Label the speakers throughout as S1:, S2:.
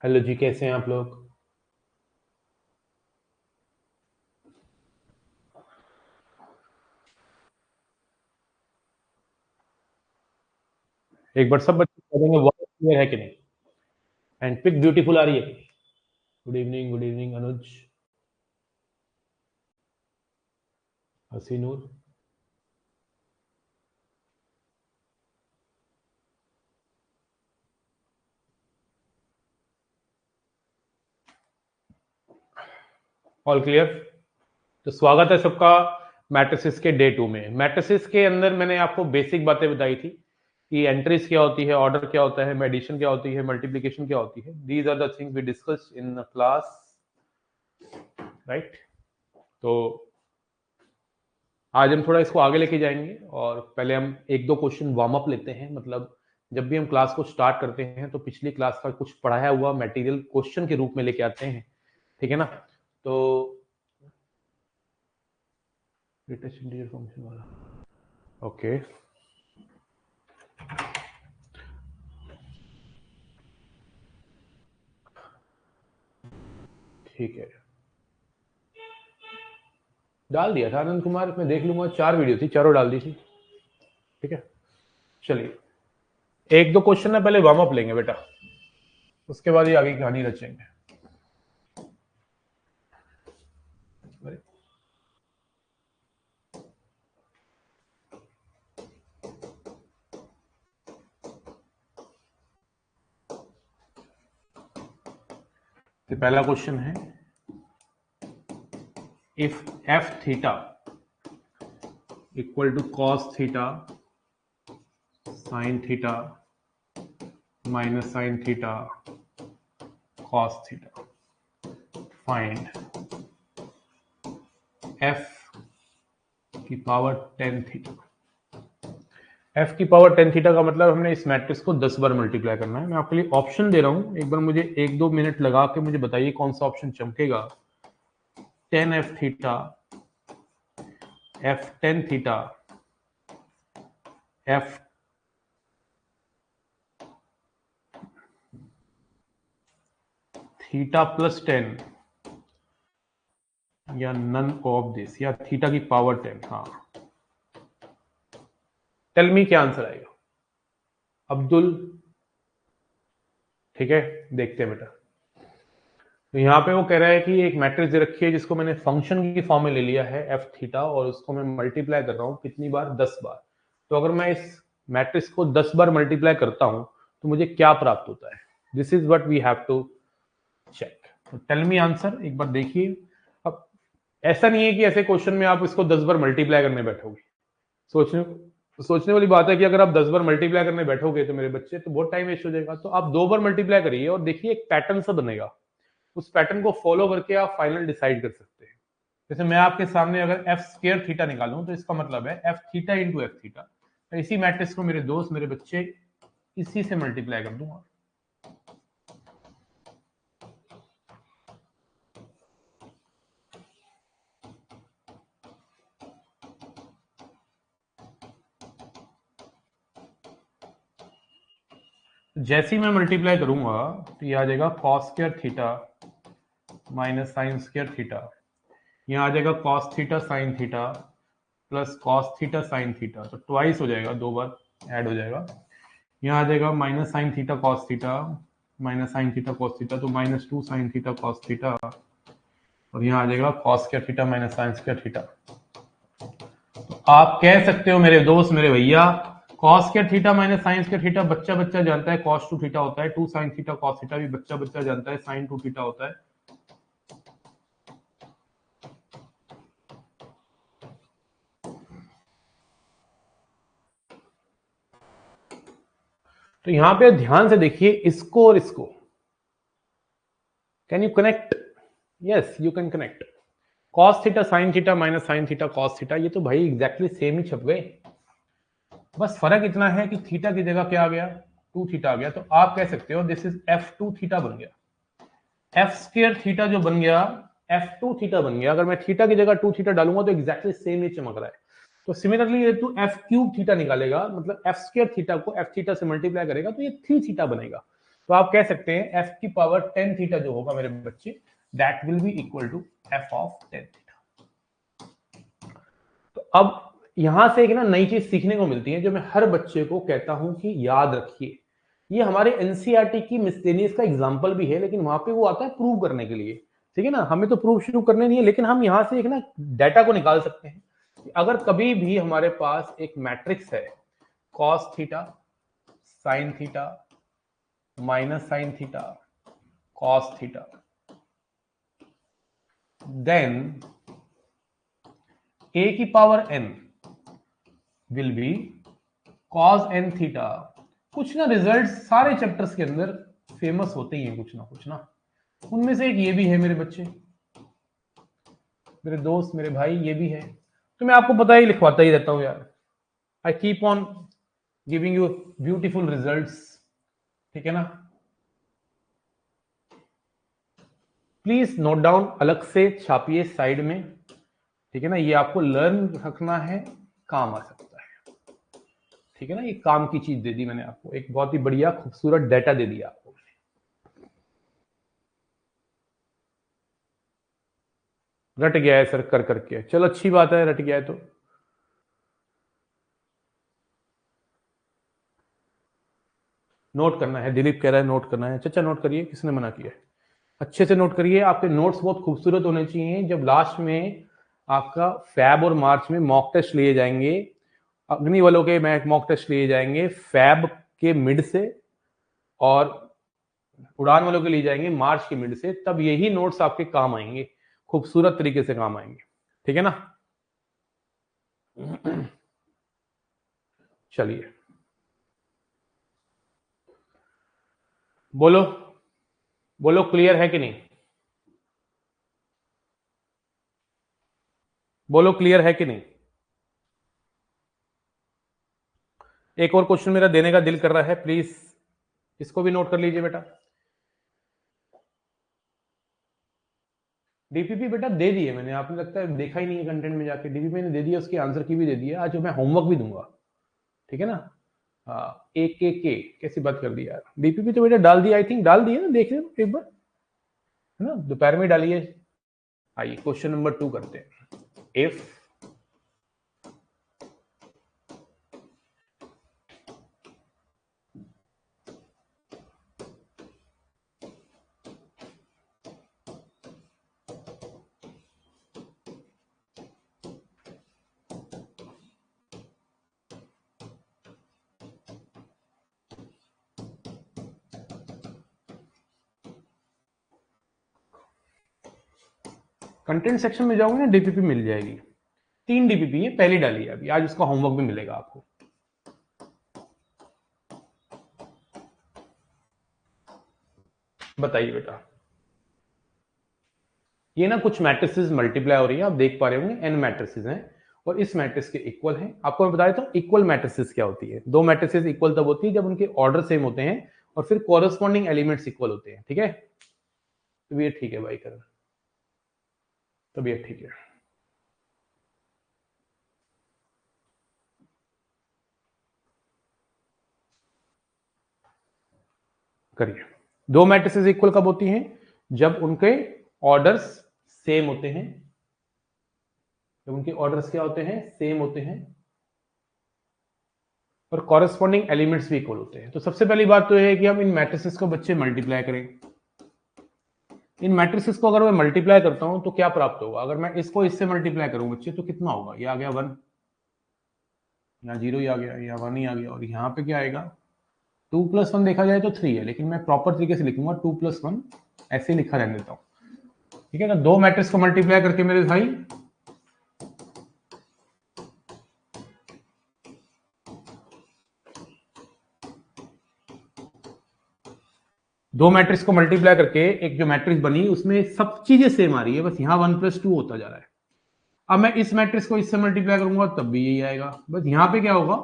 S1: Hello जी, कैसे हैं आप लोग? एक बार सब बच्चे कह देंगे वॉइस क्लियर है कि नहीं, एंड पिक ब्यूटीफुल आ रही है कि नहीं? Good evening Anuj, Hasinoor. All clear? तो स्वागत है सबका मैट्रिसेस के डे 2 में। मैट्रिसेस के अंदर मैंने आपको बेसिक बातें बताई थी कि एंट्रीज क्या होती है, ऑर्डर क्या होता है, एडिशन क्या होती है, मल्टीप्लिकेशन क्या होती है। These are the things we discuss in class, right? तो आज हम थोड़ा इसको आगे लेके जाएंगे और पहले हम एक दो क्वेश्चन वार्म अप लेते हैं। मतलब जब भी हम क्लास को स्टार्ट करते हैं तो पिछली क्लास का कुछ पढ़ाया हुआ मटेरियल क्वेश्चन के रूप में लेके आते हैं, ठीक है ना? तो फंक्शन वाला, ओके, ठीक है, डाल दिया था आनंद कुमार, मैं देख लूंगा। 4 वीडियो थी, चारों डाल दी थी, ठीक है। चलिए, एक दो क्वेश्चन ना पहले वार्म अप लेंगे बेटा, उसके बाद ही आगे की कहानी रचेंगे। तो पहला क्वेश्चन है, if f theta equal to cos theta sine theta minus sine theta cos theta, find f की पावर 10 थीटा। f की पावर 10 थीटा का मतलब हमने इस मैट्रिक्स को 10 बार मल्टीप्लाई करना है। मैं आपके लिए ऑप्शन दे रहा हूं, एक बार मुझे 1-2 मिनट लगा के मुझे बताइए कौन सा ऑप्शन चमकेगा। 10f theta, f10 theta, f theta plus 10 या नन ऑफ दिस, या थीटा की पावर 10। हाँ, टेल मी क्या आंसर आएगा अब्दुल? ठीक है, देखते हैं बेटा। तो यहाँ पे वो कह रहा है कि एक मैट्रिक्स दे रखी है जिसको मैंने फंक्शन की फॉर्म में ले लिया है एफ थीटा, और उसको मैं मल्टीप्लाई कर रहा हूँ कितनी बार? 10 बार। तो अगर मैं इस मैट्रिक्स को 10 बार मल्टीप्लाई करता हूँ तो मुझे क्या प्राप्त होता है? This is what we have to check. तो टेल मी आंसर, एक बार देखिए। अब ऐसा नहीं है कि ऐसे क्वेश्चन में आप इसको 10 बार मल्टीप्लाई करने बैठोगे। सोचने सोचने वाली बात है कि अगर आप 10 बार मल्टीप्लाई करने बैठोगे तो मेरे बच्चे, तो बहुत टाइम वेस्ट हो जाएगा। तो आप 2 बार मल्टीप्लाई करिए और देखिए एक पैटर्न सा बनेगा। उस पैटर्न को फॉलो करके आप फाइनल डिसाइड कर सकते हैं। जैसे मैं आपके सामने अगर एफ स्क्र थीटा निकालूं तो इसका मतलब है F theta into F theta. तो इसी मैट्रिक्स को मेरे दोस्त, मेरे बच्चे, इसी से मल्टीप्लाई कर दूंगा। जैसे ही मैं मल्टीप्लाई करूंगा तो ये आ जाएगा cos square theta minus sine square theta. यहाँ आ जाएगा cos theta sine theta plus cos theta sine theta, तो ट्वाइस हो जाएगा, 2 बार ऐड हो जाएगा। यहाँ आ जाएगा minus sine theta cos theta, minus sine theta cos theta, तो -2 साइन थीटा कॉस थीटा, और यहाँ आ जाएगा cos square theta minus sine square theta. तो आप कह सकते हो मेरे दोस्त, मेरे भैया, cos square theta minus sine square theta बच्चा बच्चा जानता है कॉस 2 थीटा होता है, 2 साइन थीटा कॉस थीटा भी बच्चा बच्चा जानता है साइन 2 थीटा होता है। तो यहां पे ध्यान से देखिए इसको और इसको। Can you connect? Yes, you can connect. Cos theta sine theta minus sine theta cos theta, ये तो भाई एग्जैक्टली सेम ही छप गए। बस फर्क इतना है कि थीटा की जगह क्या आ गया? 2 थीटा आ गया। तो आप कह सकते हो दिस इज f2 थीटा बन गया। एफ स्क्र थीटा जो बन गया f2 थीटा बन गया। अगर मैं थीटा की जगह 2 थीटा डालूंगा तो एग्जैक्टली सेम ही चमक रहा है। तो सिमिलरली ये तू f क्यूब थीटा निकालेगा, मतलब एफ स्क्र थीटा को f थीटा से मल्टीप्लाई करेगा तो ये 3 थीटा बनेगा। तो आप कह सकते हैं f की पावर 10 थीटा जो होगा मेरे बच्चे, that will be equal to f of 10 theta. तो अब यहां से एक ना नई चीज सीखने को मिलती है जो मैं हर बच्चे को कहता हूं कि याद रखिए। ये हमारे एनसीईआरटी की मिसलेनियस का एग्जांपल भी है, लेकिन वहां पे वो आता है प्रूव करने के लिए, ठीक है ना। हमें तो प्रूव शुरू करने नहीं है, लेकिन हम यहां से एक ना डाटा को निकाल सकते हैं। अगर कभी भी हमारे पास एक मैट्रिक्स है cos theta, sine theta, minus sine theta, cos theta, then a की power n will be cos n theta. कुछ ना रिजल्ट सारे चैप्टर्स के अंदर फेमस होते ही हैं, कुछ ना। उनमें से एक ये भी है मेरे बच्चे, मेरे दोस्त, मेरे भाई, ये भी है। तो मैं आपको पता ही लिखवाता ही रहता हूं यार। I keep on giving you beautiful results, ठीक है ना। प्लीज नोट डाउन, अलग से छापिए साइड में, ठीक है ना। ये आपको लर्न रखना है, काम आ सकता है, ठीक है ना। ये काम की चीज दे दी मैंने आपको, एक बहुत ही बढ़िया खूबसूरत डाटा दे दिया आपको। रट गया है सर कर करके, चलो अच्छी बात है, रट गया है तो। नोट करना है, दिलीप कह रहा है नोट करना है। अच्छा नोट करिए, किसने मना किया है। अच्छे से नोट करिए, आपके नोट्स बहुत खूबसूरत होने चाहिए। जब लास्ट में आपका फैब और मार्च में मॉक टेस्ट लिए जाएंगे, अग्नि वालों के मॉक टेस्ट लिए जाएंगे फैब के मिड से, और उड़ान वालों के लिए जाएंगे मार्च के मिड से, तब यही नोट्स आपके काम आएंगे, खूबसूरत तरीके से काम आएंगे, ठीक है ना। चलिए बोलो, बोलो क्लियर है कि नहीं, बोलो क्लियर है कि नहीं। एक और क्वेश्चन मेरा देने का दिल कर रहा है, प्लीज इसको भी नोट कर लीजिए बेटा। डीपीपी बेटा दे दिए मैंने, आपने लगता है देखा ही नहीं है कंटेंट में जाके। डीपीपी मैंने दे दिया, उसके आंसर की भी दे दिया, आज मैं होमवर्क भी दूंगा, ठीक है ना। हाँ के कैसी बात कर दी यार। डीपीपी तो बेटा डाल दिया, आई थिंक डाल दिया ना, देख रहे एक बार, है ना, दोपहर में डालिए। आइए क्वेश्चन नंबर 2 करते हैं। इफ कंटेंट सेक्शन में जाओगे ना, डीपीपी मिल जाएगी। 3 डीपीपी है, पहली डाली है अभी, आज उसका होमवर्क भी मिलेगा आपको। बताइए बेटा। ये ना कुछ मैट्रिसेस मल्टीप्लाई हो रही है, आप देख पा रहे होंगे, एन मैट्रिसेस हैं और इस मैट्रिक्स के इक्वल हैं। आपको मैं बता देता हूं इक्वल मैट्रिसेस क्या होती है। दो मैट्रिसेस इक्वल तब होती है जब उनके ऑर्डर सेम होते हैं और फिर कॉरेस्पॉन्डिंग एलिमेंट्स इक्वल होते हैं, ठीक है। तो ये ठीक है भाई, कर तबीयत ठीक है। करिए। दो मैट्रिसेस इक्वल कब होती हैं, जब उनके ऑर्डर्स सेम होते हैं। जब उनके ऑर्डर्स क्या होते हैं, सेम होते हैं, और कॉरेस्पॉन्डिंग एलिमेंट्स भी इक्वल होते हैं। तो सबसे पहली बात तो यह है कि हम इन मैट्रिसेस को बच्चे मल्टीप्लाई करें। इन मैट्रिसेस को अगर मैं मल्टीप्लाई करता हूं तो क्या प्राप्त होगा। अगर मैं इसको इससे मल्टीप्लाई करूं बच्चे तो कितना होगा, ये आ गया 1, यहाँ 0 ही आ गया, यहाँ 1 ही आ गया, और यहाँ पे क्या आएगा 2 + 1 देखा जाए तो 3 है, लेकिन मैं प्रॉपर तरीके से लिखूंगा 2 + 1, ऐसे लिखा रहने देता हूँ, ठीक है ना। दो मैट्रिक्स को मल्टीप्लाई करके मेरे भाई दो मैट्रिक्स को मल्टीप्लाई करके एक जो मैट्रिक्स बनी उसमें सब चीजें सेम आ रही है, बस यहाँ 1 + 2 होता जा रहा है। अब मैं इस मैट्रिक्स को इससे मल्टीप्लाई करूंगा तब भी यही आएगा, बस यहाँ पे क्या होगा,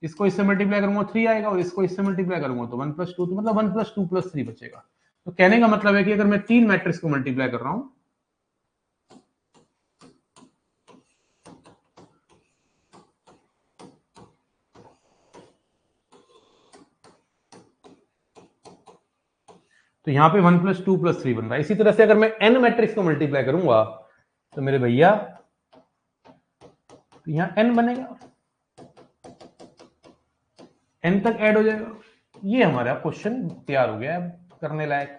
S1: इसको इससे मल्टीप्लाई करूंगा 3 आएगा और इसको इससे मल्टीप्लाई करूंगा तो 1 + 2, तो मतलब 1 + 2 + 3 बचेगा। तो कहने का मतलब है कि अगर मैं 3 मैट्रिक्स को मल्टीप्लाई कर रहा हूं, तो यहाँ पे 1 + 2 + 3 बन रहा है। इसी तरह से अगर मैं n मैट्रिक्स को मल्टीप्लाई करूंगा तो मेरे भैया यहाँ n बनेगा, n तक ऐड हो जाएगा। ये हमारा क्वेश्चन तैयार हो गया है करने लायक।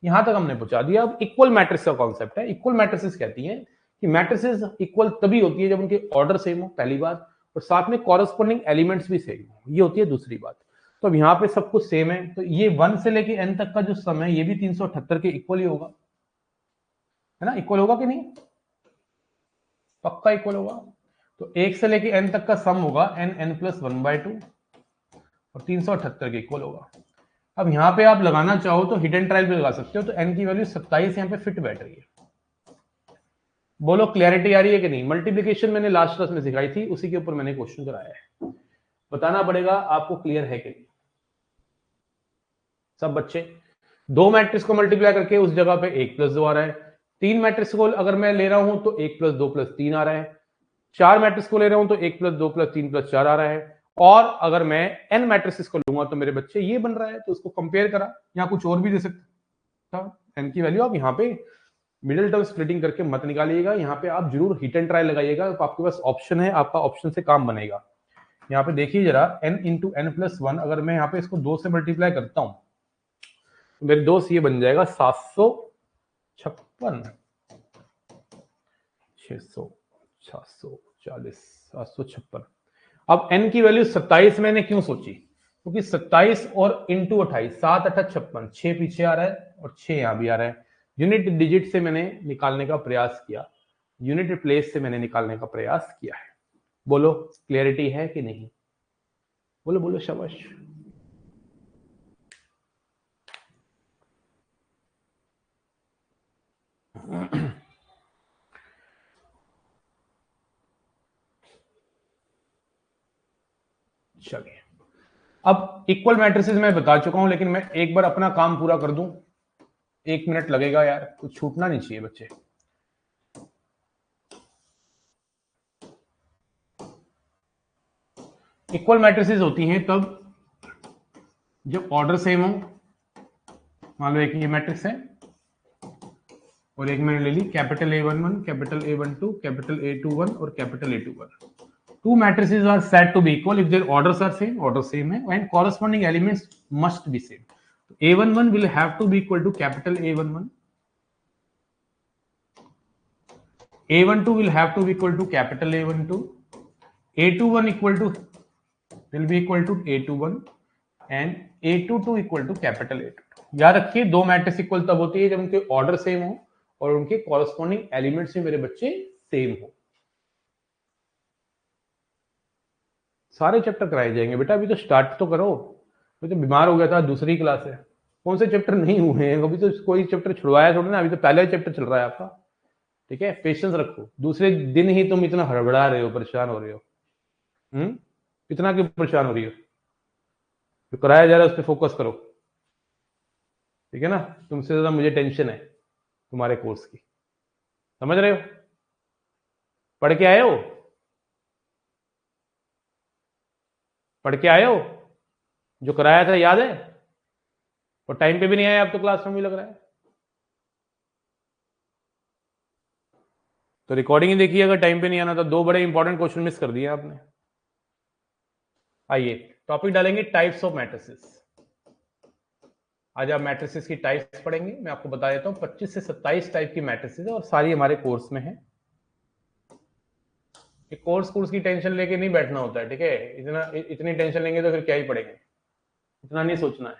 S1: यहां तक हमने पहुंचा दिया। अब इक्वल मैट्रिक्स का कॉन्सेप्ट है। इक्वल मैट्रिसेस कहती हैं कि मैट्रिसेस इक्वल तभी होती है जब उनके ऑर्डर सेम हो, पहली बात, और साथ में कॉरेस्पॉन्डिंग एलिमेंट्स भी सेम हो, ये होती है दूसरी बात। तो अब यहाँ पे सब कुछ सेम है, तो ये 1 से लेके n तक का जो सम है ये भी 378 के इक्वल ही होगा, है ना? इक्वल होगा कि नहीं? पक्का इक्वल होगा। तो 1 से लेके n तक का सम होगा n + 1/2 और 378 के इक्वल होगा। अब यहाँ पे आप लगाना चाहो तो हिडन ट्रायल पे लगा सकते हो। तो n की वैल्यू 27 यहाँ पे फिट बैठ रही है। बोलो क्लैरिटी आ रही है कि नहीं? मल्टीप्लिकेशन मैंने लास्ट क्लास में सिखाई थी, उसी के ऊपर मैंने क्वेश्चन कराया है। बताना पड़ेगा आपको क्लियर है कि नहीं सब बच्चे। 2 मैट्रिक्स को मल्टीप्लाई करके उस जगह पे 1 + 2 आ रहा है। 3 मैट्रिक्स को अगर मैं ले रहा हूं तो 1 + 2 + 3 आ रहा है। 4 मैट्रिक्स को ले रहा हूं तो 1 + 2 + 3 + 4 आ रहा है। और अगर मैं n मैट्रिक्स को लूंगा तो मेरे बच्चे ये बन रहा है। तो उसको कंपेयर करा, यहाँ कुछ और भी दे सकता था n की वैल्यू। आप यहाँ पे मिडिल टर्म स्प्लिटिंग करके मत निकालिएगा, यहाँ पे आप जरूर हिट एंड ट्राई लगाइएगा। तो आपके पास ऑप्शन है, आपका ऑप्शन से काम बनेगा। यहाँ पे देखिए जरा, n × n + 1, अगर मैं यहाँ पे इसको 2 से मल्टीप्लाई करता हूं तो मेरे दोस्त ये बन जाएगा 756, 600, 740, 756। अब n की वैल्यू 27 मैंने क्यों सोची? क्योंकि 27 और इंटू 28, 7 × 8 = 56, 6 पीछे आ रहा है और 6 यहां भी आ रहा है। यूनिट डिजिट से मैंने निकालने का प्रयास किया, यूनिट प्लेस से मैंने निकालने का प्रयास किया है। बोलो क्लियरिटी है कि नहीं? बोलो बोलो शाबाश। चलिए, अब इक्वल मैट्रिसेस मैं बता चुका हूं, लेकिन मैं एक बार अपना काम पूरा कर दूं। 1 मिनट लगेगा यार, कुछ छूटना नहीं चाहिए बच्चे। इक्वल मैट्रिसेस होती हैं तब जब ऑर्डर सेम हो। मान लो एक ये मैट्रिक्स है और एक मैंने ले ली capital A11, capital A12, capital A21 और capital A21। Two matrices are said to be equal if their orders are same, order same है, and corresponding elements must be same. A11 will have to be equal to capital A11. A12 will have to be equal to capital A12. A21 will be equal to A21 and A22 equal to capital A22. याद रखिए, दो matrix equal तब होती है जब उनके order same हो और उनके कॉरस्पॉन्डिंग एलिमेंट्स में मेरे बच्चे सेम हो। सारे चैप्टर कराए जाएंगे बेटा, अभी तो स्टार्ट तो करो। मैं तो बीमार हो गया था, दूसरी क्लास है, कौन से चैप्टर नहीं हुए हैं अभी? तो कोई चैप्टर छुड़वाया थोड़ा ना, अभी तो पहला चैप्टर चल रहा है आपका। ठीक है, पेशेंस रखो। दूसरे दिन ही तुम इतना हड़बड़ा रहे हो, परेशान हो रहे हो। इतना क्यों परेशान हो रही हो? जो कराया जा रहा है उस पर फोकस करो, ठीक है ना? तुमसे ज्यादा मुझे टेंशन है तुम्हारे कोर्स की, समझ रहे हो? पढ़ के आए हो? पढ़ के आए हो? जो कराया था याद है? और टाइम पे भी नहीं आए आप तो क्लास में भी लग रहा है। तो रिकॉर्डिंग ही देखिए, अगर टाइम पे नहीं आना तो। दो बड़े इंपॉर्टेंट क्वेश्चन मिस कर दिए आपने। आइए टॉपिक डालेंगे, टाइप्स ऑफ मैट्रिसेस। आज आप मैट्रिसेस की टाइप्स पढ़ेंगे। मैं आपको बता देता हूं 25 से 27 टाइप की मैट्रिसेस है और सारी हमारे कोर्स में है। कोर्स की टेंशन लेके नहीं बैठना होता है, ठीक है? इतनी टेंशन लेंगे तो फिर क्या ही पढ़ेंगे। इतना नहीं सोचना है,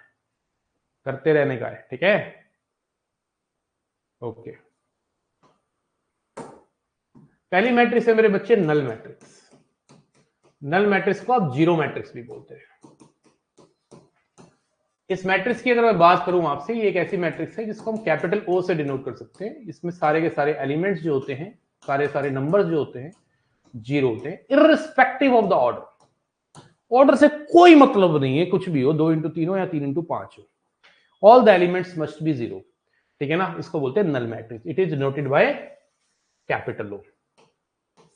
S1: करते रहने का है, ठीक है? ओके, पहली मैट्रिक्स है मेरे बच्चे नल मैट्रिक्स। नल मैट्रिक्स को आप जीरो मैट्रिक्स भी बोलते हैं। इस मैट्रिक्स की अगर मैं बात करूं आपसे, ये एक ऐसी मैट्रिक्स है जिसको हम कैपिटल O से डिनोट कर सकते हैं। इसमें सारे के सारे एलिमेंट्स जो होते हैं, सारे नंबर्स जो होते हैं, जीरो होते हैं, irrespective of the order. Order से कोई मतलब नहीं है, कुछ भी हो, 2 × 3 हो या 3 × 5 हो, all the elements must be zero, ठीक है ना? इसको बोलते हैं null matrix. It is denoted by capital O।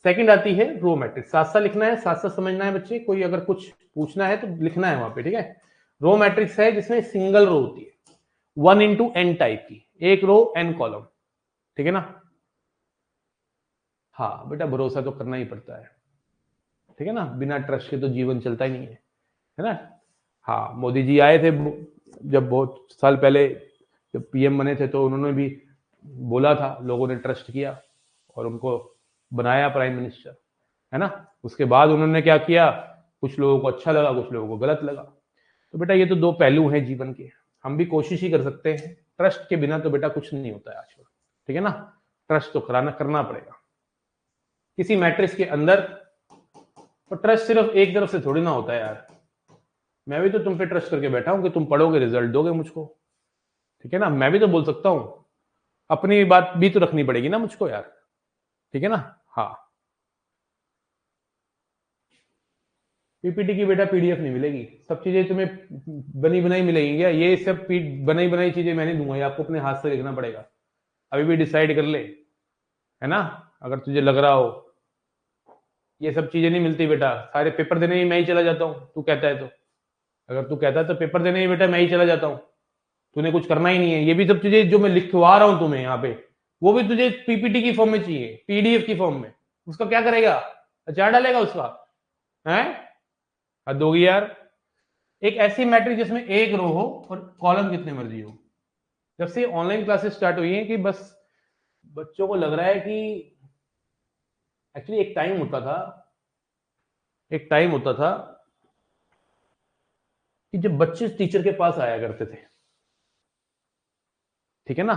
S1: Second आती है रो मैट्रिक्स। साथ साथ लिखना है, साथ साथ समझना है बच्चे। कोई अगर कुछ पूछना है तो लिखना है वहां पे, ठीक है? रो मैट्रिक्स है जिसमें सिंगल रो होती है 1 इंटू एन टाइप की, एक रो एन कॉलम, ठीक है ना। हाँ बेटा भरोसा तो करना ही पड़ता है, ठीक है ना, बिना ट्रस्ट के तो जीवन चलता ही नहीं है ना। हाँ मोदी जी आए थे जब बहुत साल पहले, जब पीएम बने थे, तो उन्होंने भी बोला था, लोगों ने ट्रस्ट किया और उनको बनाया प्राइम मिनिस्टर, है ना। उसके बाद उन्होंने क्या किया, कुछ लोगों को अच्छा लगा, कुछ लोगों को गलत लगा। तो बेटा ये तो दो पहलू हैं जीवन के, हम भी कोशिश ही कर सकते हैं, ट्रस्ट के बिना तो बेटा कुछ नहीं होता है आजकल, ठीक है ना। ट्रस्ट तो करना पड़ेगा किसी मैट्रिक्स के अंदर। तो ट्रस्ट सिर्फ एक तरफ से थोड़ी ना होता है यार, मैं भी तो तुम पे ट्रस्ट करके बैठा हूं कि तुम पढ़ोगे रिजल्ट दोगे मुझको, ठीक है ना। मैं भी तो बोल सकता हूं, अपनी बात भी तो रखनी पड़ेगी ना मुझको यार, ठीक है ना। हाँ पीपीटी की बेटा पीडीएफ नहीं मिलेगी, सब चीजें तुम्हें बनी बनाई मिलेगी क्या, ये सब बनी बनाई चीजें मैं नहीं दूंगा, ये आपको अपने हाथ से लिखना पड़ेगा। अभी भी डिसाइड कर ले, है ना, अगर तुझे लग रहा हो ये सब चीजें नहीं मिलती बेटा, सारे पेपर देने ही मैं ही चला जाता हूँ, तू कहता है तो, अगर तू कहता है तो पेपर देने ही बेटा मैं ही चला जाता हूँ, तूने कुछ करना ही नहीं है। ये भी सब चीजें जो मैं लिखवा रहा हूं तुम्हें यहाँ पे, वो भी तुझे पीपीटी की फॉर्म में चाहिए, पीडीएफ की फॉर्म में, उसका क्या करेगा, अचार डालेगा उसका, है हद होगी यार। एक ऐसी मैट्रिक्स जिसमें एक रो हो और कॉलम कितने मर्जी हो। जब से ऑनलाइन क्लासेस स्टार्ट हुई हैं कि बस बच्चों को लग रहा है कि एक्चुअली एक टाइम होता था कि जब बच्चे टीचर के पास आया करते थे, ठीक है ना।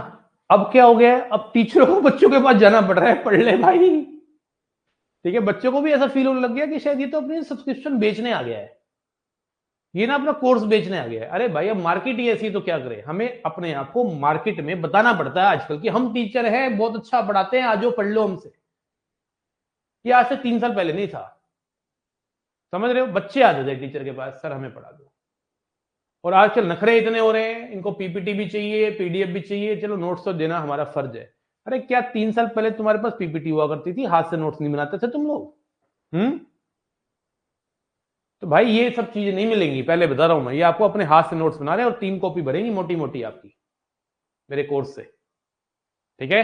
S1: अब क्या हो गया है, अब टीचरों को बच्चों के पास जाना पड़ रहा है, पढ़ ले भाई, ठीक है। बच्चों को भी ऐसा फील होने लग गया कि शायद ये तो अपनी सब्सक्रिप्शन बेचने आ गया है, ये ना अपना कोर्स बेचने आ गया है। अरे भाई अब मार्केट ही ऐसी तो क्या करें, हमें अपने आप को मार्केट में बताना पड़ता है आजकल कि हम टीचर हैं, बहुत अच्छा पढ़ाते हैं, आजो पढ़ लो हमसे। ये आज से 3 साल पहले नहीं था, समझ रहे हो, बच्चे आते थे टीचर के पास, सर हमें पढ़ा दो। और आजकल नखरे इतने हो रहे हैं, इनको पीपीटी भी चाहिए, पीडीएफ भी चाहिए, चलो नोट्स तो देना हमारा फर्ज है। अरे क्या 3 साल पहले तुम्हारे पास पीपीटी हुआ करती थी, हाथ से नोट्स नहीं बनाते थे तुम लोग? तो भाई ये सब चीजें नहीं मिलेंगी, पहले बता रहा हूं मैं, ये आपको अपने हाथ से नोट्स बना रहे हैं और 3 कॉपी भरेंगी मोटी मोटी आपकी मेरे कोर्स से, ठीक है।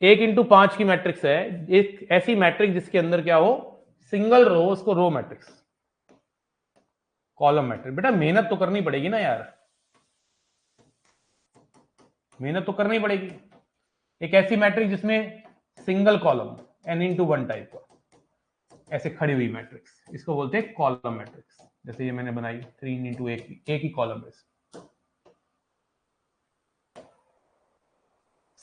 S1: 1 इंटू 5 की मैट्रिक्स है, एक ऐसी मैट्रिक्स जिसके अंदर क्या हो, सिंगल रो, उसको रो मैट्रिक्स, कॉलम मैट्रिक्स। बेटा मेहनत तो करनी पड़ेगी ना यार, मेहनत तो करनी पड़ेगी। एक ऐसी मैट्रिक्स जिसमें सिंगल कॉलम n×1 टाइप का, ऐसे खड़ी हुई मैट्रिक्स, इसको बोलते हैं कॉलम मैट्रिक्स। जैसे ये मैंने बनाई 3 इंटू एक ही कॉलम है।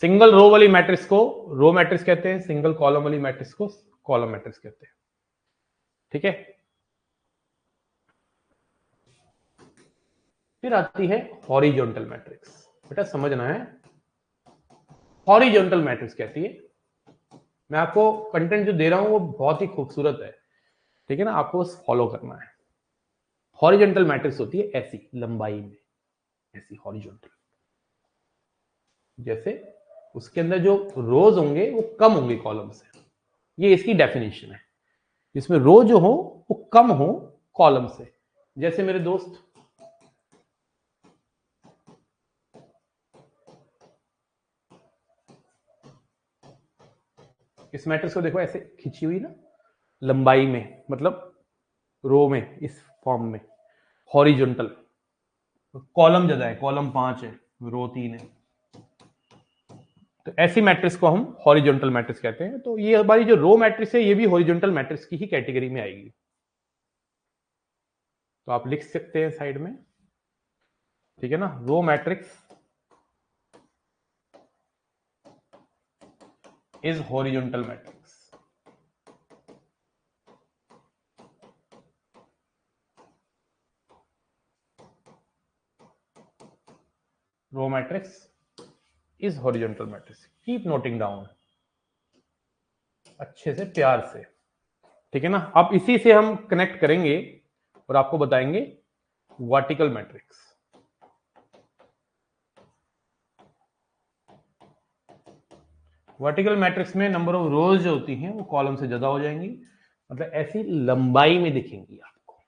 S1: सिंगल रो वाली मैट्रिक्स को रो मैट्रिक्स कहते हैं, सिंगल कॉलम वाली मैट्रिक्स को कॉलम मैट्रिक्स कहते हैं, ठीक है। फिर आती है हॉरिजॉन्टल मैट्रिक्स, बेटा समझना है, हॉरिजॉन्टल मैट्रिक्स कहती है, मैं आपको कंटेंट जो दे रहा हूं वो बहुत ही खूबसूरत है, ठीक है ना, आपको बस फॉलो करना है। हॉरिजॉन्टल मैट्रिक्स होती है ऐसी लंबाई में, ऐसी हॉरिजॉन्टल, जैसे उसके अंदर जो रोज होंगे वो कम होंगे कॉलम से, ये इसकी डेफिनेशन है, जिसमें रो जो हो वो कम हो कॉलम से। जैसे मेरे दोस्त, इस मैट्रिक्स को देखो ऐसे खिंची हुई ना लंबाई में, मतलब रो में, इस फॉर्म में हॉरिजॉन्टल, कॉलम ज्यादा है, कॉलम 5 है, रो 3 है, तो ऐसी मैट्रिक्स को हम हॉरिजॉन्टल मैट्रिक्स कहते हैं। तो ये हमारी जो रो मैट्रिक्स है ये भी हॉरिजॉन्टल मैट्रिक्स की ही कैटेगरी में आएगी, तो आप लिख सकते हैं साइड में, ठीक है ना। Row matrix is horizontal matrix, row matrix is horizontal matrix, keep noting down अच्छे से, प्यार से, ठीक है ना। अब इसी से हम कनेक्ट करेंगे और आपको बताएंगे वर्टिकल मैट्रिक्स। वर्टिकल मैट्रिक्स में नंबर ऑफ रोज जो होती हैं वो कॉलम से ज्यादा हो जाएंगी, मतलब ऐसी लंबाई में दिखेंगी आपको।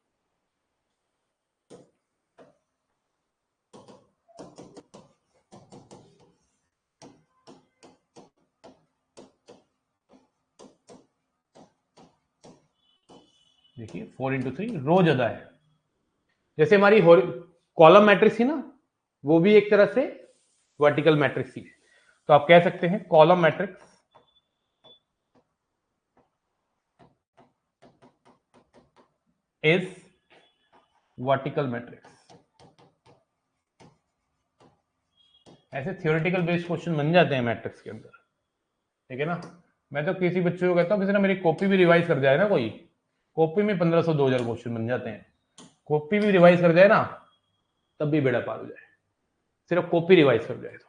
S1: देखिए 4 इंटू 3 रो ज्यादा है। जैसे हमारी कॉलम मैट्रिक्स थी ना, वो भी एक तरह से वर्टिकल मैट्रिक्स थी। तो आप कह सकते हैं column matrix is vertical matrix. ऐसे थियोरेटिकल बेस्ड क्वेश्चन बन जाते हैं मैट्रिक्स के अंदर, ठीक है ना। मैं तो किसी बच्चे को कहता हूँ किसी ना मेरी कॉपी भी रिवाइज कर जाए ना, कोई कॉपी में 1500 2000 क्वेश्चन बन जाते हैं। कॉपी भी रिवाइज कर जाए ना तब भी बेड़ा पार हो जाए, सिर्फ कॉपी रिवाइज कर जाए तो।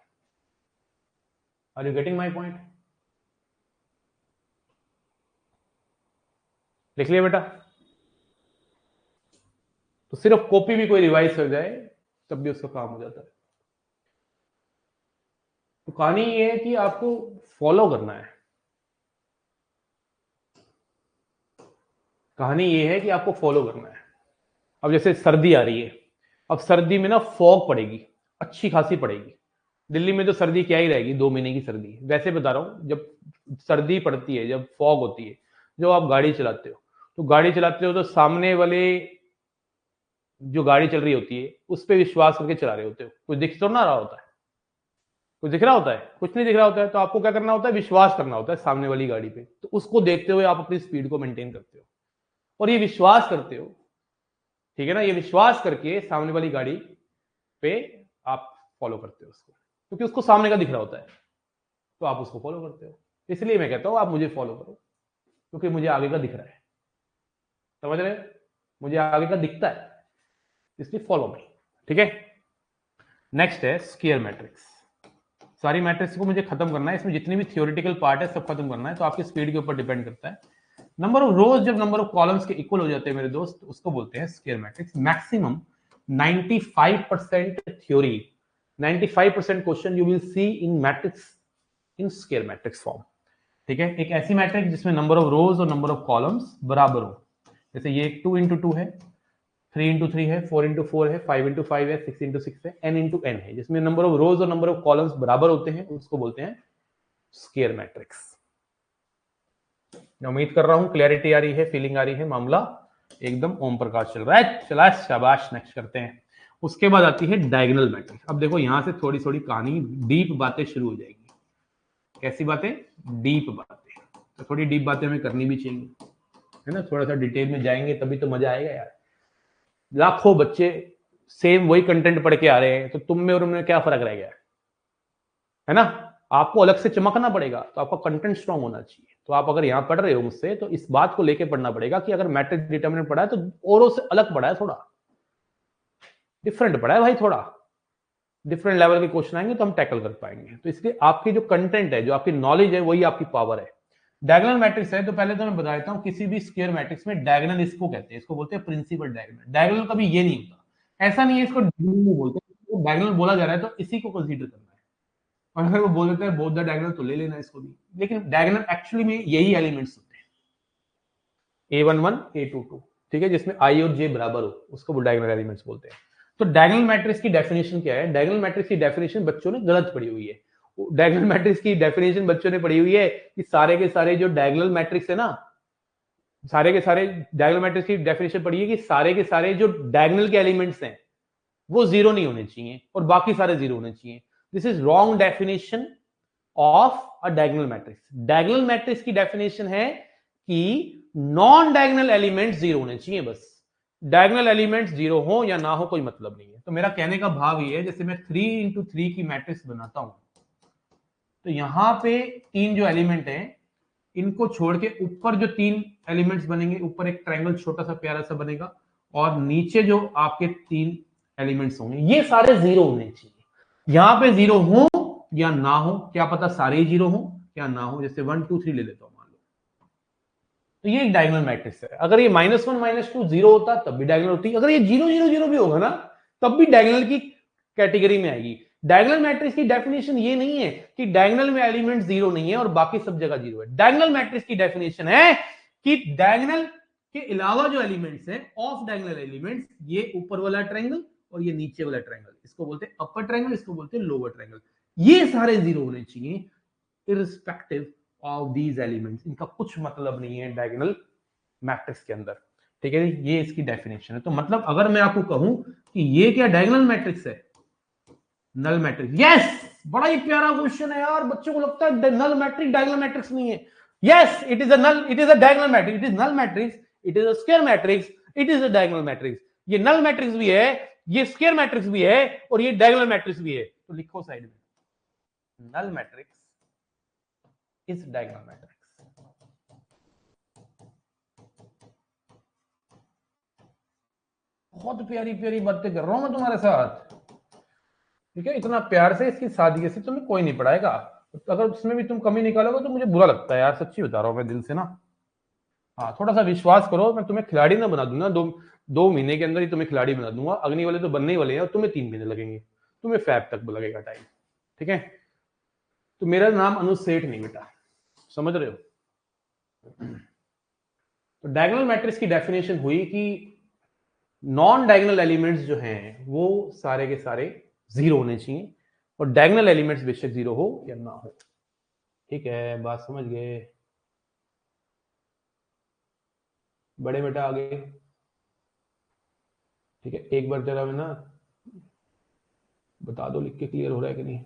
S1: Are you getting my point? लिख लिया बेटा? तो सिर्फ कॉपी भी कोई रिवाइज कर जाए तब भी उसका काम हो जाता है। तो कहानी ये है कि आपको फॉलो करना है। कहानी ये है कि आपको फॉलो करना है। अब जैसे सर्दी आ रही है, अब सर्दी में ना फॉग पड़ेगी, अच्छी खासी पड़ेगी। दिल्ली में तो सर्दी क्या ही रहेगी, 2 महीने की सर्दी। वैसे बता रहा हूं, जब सर्दी पड़ती है, जब फॉग होती है, जो आप गाड़ी चलाते हो, तो गाड़ी चलाते हो तो सामने वाले जो गाड़ी चल रही होती है उस पर विश्वास करके चला रहे होते हो। कुछ दिख तो ना रहा होता है, कुछ दिख रहा होता है, कुछ नहीं दिख रहा होता है, तो आपको क्या करना होता है, विश्वास करना होता है सामने वाली गाड़ी पे। तो उसको देखते हुए आप अपनी स्पीड को मेंटेन करते हो और ये विश्वास करते हो, ठीक है ना, ये विश्वास करके सामने वाली गाड़ी पे आप फॉलो करते हो उसको, क्योंकि उसको सामने का दिख रहा होता है तो आप उसको फॉलो करते हो। इसलिए मैं कहता हूं आप मुझे फॉलो करो, क्योंकि मुझे आगे का दिख रहा है। समझ रहे? मुझे आगे का दिखता है, इसलिए फॉलो मी। ठीक है, नेक्स्ट है स्क्वायर मैट्रिक्स। सारी मैट्रिक्स को मुझे खत्म करना है, इसमें जितनी भी थियोरेटिकल पार्ट है सब खत्म करना है, तो आपकी स्पीड के ऊपर डिपेंड करता है। नंबर ऑफ रोज जब नंबर ऑफ कॉलम्स के इक्वल हो जाते हैं मेरे दोस्त, उसको बोलते हैं square matrix. Maximum 95% theory, 95% question you will see in matrix in square matrix form. ठीक है, एक ऐसी मैट्रिक्स जिसमें नंबर ऑफ रोज और नंबर ऑफ कॉलम्स बराबर हो। जैसे ये 2 इंटू 2 है, 3 इंटू 3 है, 4 इंटू 4 है, 5 इंटू 5 है, 6 इंटू 6 है, n इंटू n है, जिसमें नंबर ऑफ रोज और नंबर ऑफ कॉलम्स बराबर होते हैं, उसको बोलते हैं स्क्वायर मैट्रिक्स। मैं उम्मीद कर रहा हूं क्लैरिटी आ रही है, फीलिंग आ रही है, मामला एकदम ओम प्रकाश चल रहा है। चला शाबाश, नेक्स्ट करते हैं। उसके बाद आती है डायगोनल मैट्रिक्स। अब देखो यहां से थोड़ी थोड़ी कहानी, डीप बातें शुरू हो जाएगी। कैसी बातें? डीप बातें। तो थोड़ी डीप बातें हमें करनी भी चाहिए, है ना। थोड़ा सा डिटेल में जाएंगे तभी तो मजा आएगा यार। लाखों बच्चे सेम वही कंटेंट पढ़ के आ रहे हैं, तो तुम में और उनमें क्या फर्क रह गया है ना। आपको अलग से चमकना पड़ेगा, तो आपका कंटेंट स्ट्रांग होना चाहिए। तो आप अगर यहां पढ़ रहे हो मुझसे, तो इस बात को लेके पढ़ना पड़ेगा कि अगर मैट्रिक्स डिटरमिनेंट पढ़ा है तो औरों से अलग पढ़ा है, थोड़ा डिफरेंट पढ़ा है भाई, थोड़ा डिफरेंट लेवल के क्वेश्चन आएंगे तो हम टैकल कर पाएंगे। तो इसलिए आपकी जो कंटेंट है, जो आपकी नॉलेज है, वही आपकी पावर है। डायगोनल मैट्रिक्स है, तो पहले तो मैं बता देता हूं, किसी भी स्क्वायर मैट्रिक्स में डायगोनल इसको कहते हैं, इसको बोलते हैं प्रिंसिपल डायगोनल। डायगोनल कभी ये नहीं होता, ऐसा नहीं है इसको डायगोनल बोलते, डायगोनल बोला जा रहा है तो इसी को कंसीडर करना है। और अगर वो बोल देता है बोथ द डायगोनल, तो ले लेना इसको भी। लेकिन डायगोनल एक्चुअली में यही एलिमेंट्स होते हैं, A11 A22, ठीक है, जिसमें I और J बराबर हो, उसको डायगोनल एलिमेंट्स बोलते हैं। तो डायगोनल मैट्रिक्स की डेफिनेशन क्या है? डायगोनल मैट्रिक्स की डेफिनेशन बच्चों ने गलत पढ़ी हुई है। डायगोनल मैट्रिक्स की डेफिनेशन बच्चों ने पढ़ी हुई है कि सारे के सारे जो डायगोनल मैट्रिक्स है ना, सारे के सारे डायगोनल मैट्रिक्स की डेफिनेशन पढ़ी है कि सारे के सारे जो डायगोनल के एलिमेंट्स हैं वो जीरो नहीं होने चाहिए और बाकी सारे जीरो होने चाहिए। This is wrong definition of a diagonal matrix. Diagonal matrix की डेफिनेशन है कि नॉन डायगोनल एलिमेंट्स जीरो होने चाहिए, बस। डायगोनल एलिमेंट्स जीरो हो या ना हो कोई मतलब नहीं है। तो मेरा कहने का भाव ये है, जैसे मैं 3 इंटू 3 की मैट्रिक्स बनाता हूं, तो यहां पे 3 जो एलिमेंट हैं, इनको छोड़ के ऊपर जो 3 एलिमेंट्स बनेंगे, ऊपर एक ट्रायंगल छोटा सा प्यारा सा बनेगा, और नीचे जो आपके 3 एलिमेंट्स होंगे, ये सारे जीरो होने चाहिए। यहां पे जीरो हो या ना हो, क्या पता सारे जीरो हो या ना हो। जैसे 1 2 3 ले लेता हूं मान लो, तो ये एक डायगोनल मैट्रिक्स है। अगर ये -1 -2 जीरो होता तब भी डायगोनल होती। अगर ये 0 0 0 भी होगा ना, तब भी डायगोनल की कैटेगरी में आएगी। डायगोनल मैट्रिक्स की डेफिनेशन ये नहीं है कि डायगोनल में एलिमेंट जीरो नहीं है और बाकी सब जगह जीरो है। डायगोनल मैट्रिक्स की डेफिनेशन है कि डायगोनल के अलावा जो एलिमेंट्स हैं, ऑफ डायगोनल एलिमेंट्स, ये ऊपर वाला ट्रायंगल और ये नीचे वाला ट्रायंगल, इसको बोलते हैं अपर ट्रायंगल, इसको बोलते हैं लोअर ट्रायंगल, ये सारे जीरो होने चाहिए इररिस्पेक्टिव ऑफ दीज एलिमेंट्स। इनका कुछ मतलब नहीं है डायगोनल मैट्रिक्स के अंदर। ठीक है, ये इसकी डेफिनेशन है। तो मतलब अगर मैं आपको कहूं कि ये क्या डायगोनल मैट्रिक्स है, नल मैट्रिक्स, यस, बड़ा ही प्यारा क्वेश्चन है यार, बच्चों को लगता है नल मैट्रिक्स डायगोनल मैट्रिक्स नहीं है। Yes, it is a null, it is a diagonal matrix, it is null matrix, it is a square matrix, it is a diagonal matrix. ये नल मैट्रिक्स भी है, ये स्क्वायर मैट्रिक्स भी है, और ये डायगोनल मैट्रिक्स भी है। तो लिखो साइड में, null matrix is diagonal matrix. बहुत प्यारी प्यारी बातें कर रहा हूं मैं तुम्हारे साथ, ठीक है। इतना प्यार से, इसकी सादगी से तुम्हें कोई नहीं पढ़ाएगा। अगर उसमें भी तुम कमी निकालोगे तो मुझे बुरा लगता है यार, सच्ची बता रहा हूं मैं दिल से ना। हाँ, थोड़ा सा विश्वास करो, मैं तुम्हें खिलाड़ी ना बना दूंगा, दो महीने के अंदर ही तुम्हें खिलाड़ी बना दूंगा। अग्नि वाले तो बनने ही वाले हैं, और तुम्हें 3 महीने लगेंगे, तुम्हें फैब तक लगेगा टाइम, ठीक है। तो मेरा नाम अनुज सेठ नहीं बेटा, समझ रहे हो। तो डायगोनल मैट्रिक्स की डेफिनेशन हुई कि नॉन डायगोनल एलिमेंट्स जो हैं वो सारे के सारे जीरो होने चाहिए, और डायगोनल एलिमेंट्स बेशक जीरो हो या ना हो, ठीक है। बात समझ गए बड़े बेटा, आगे, ठीक है। एक बार जरा मैं ना बता दो लिख के क्लियर हो रहा है कि नहीं।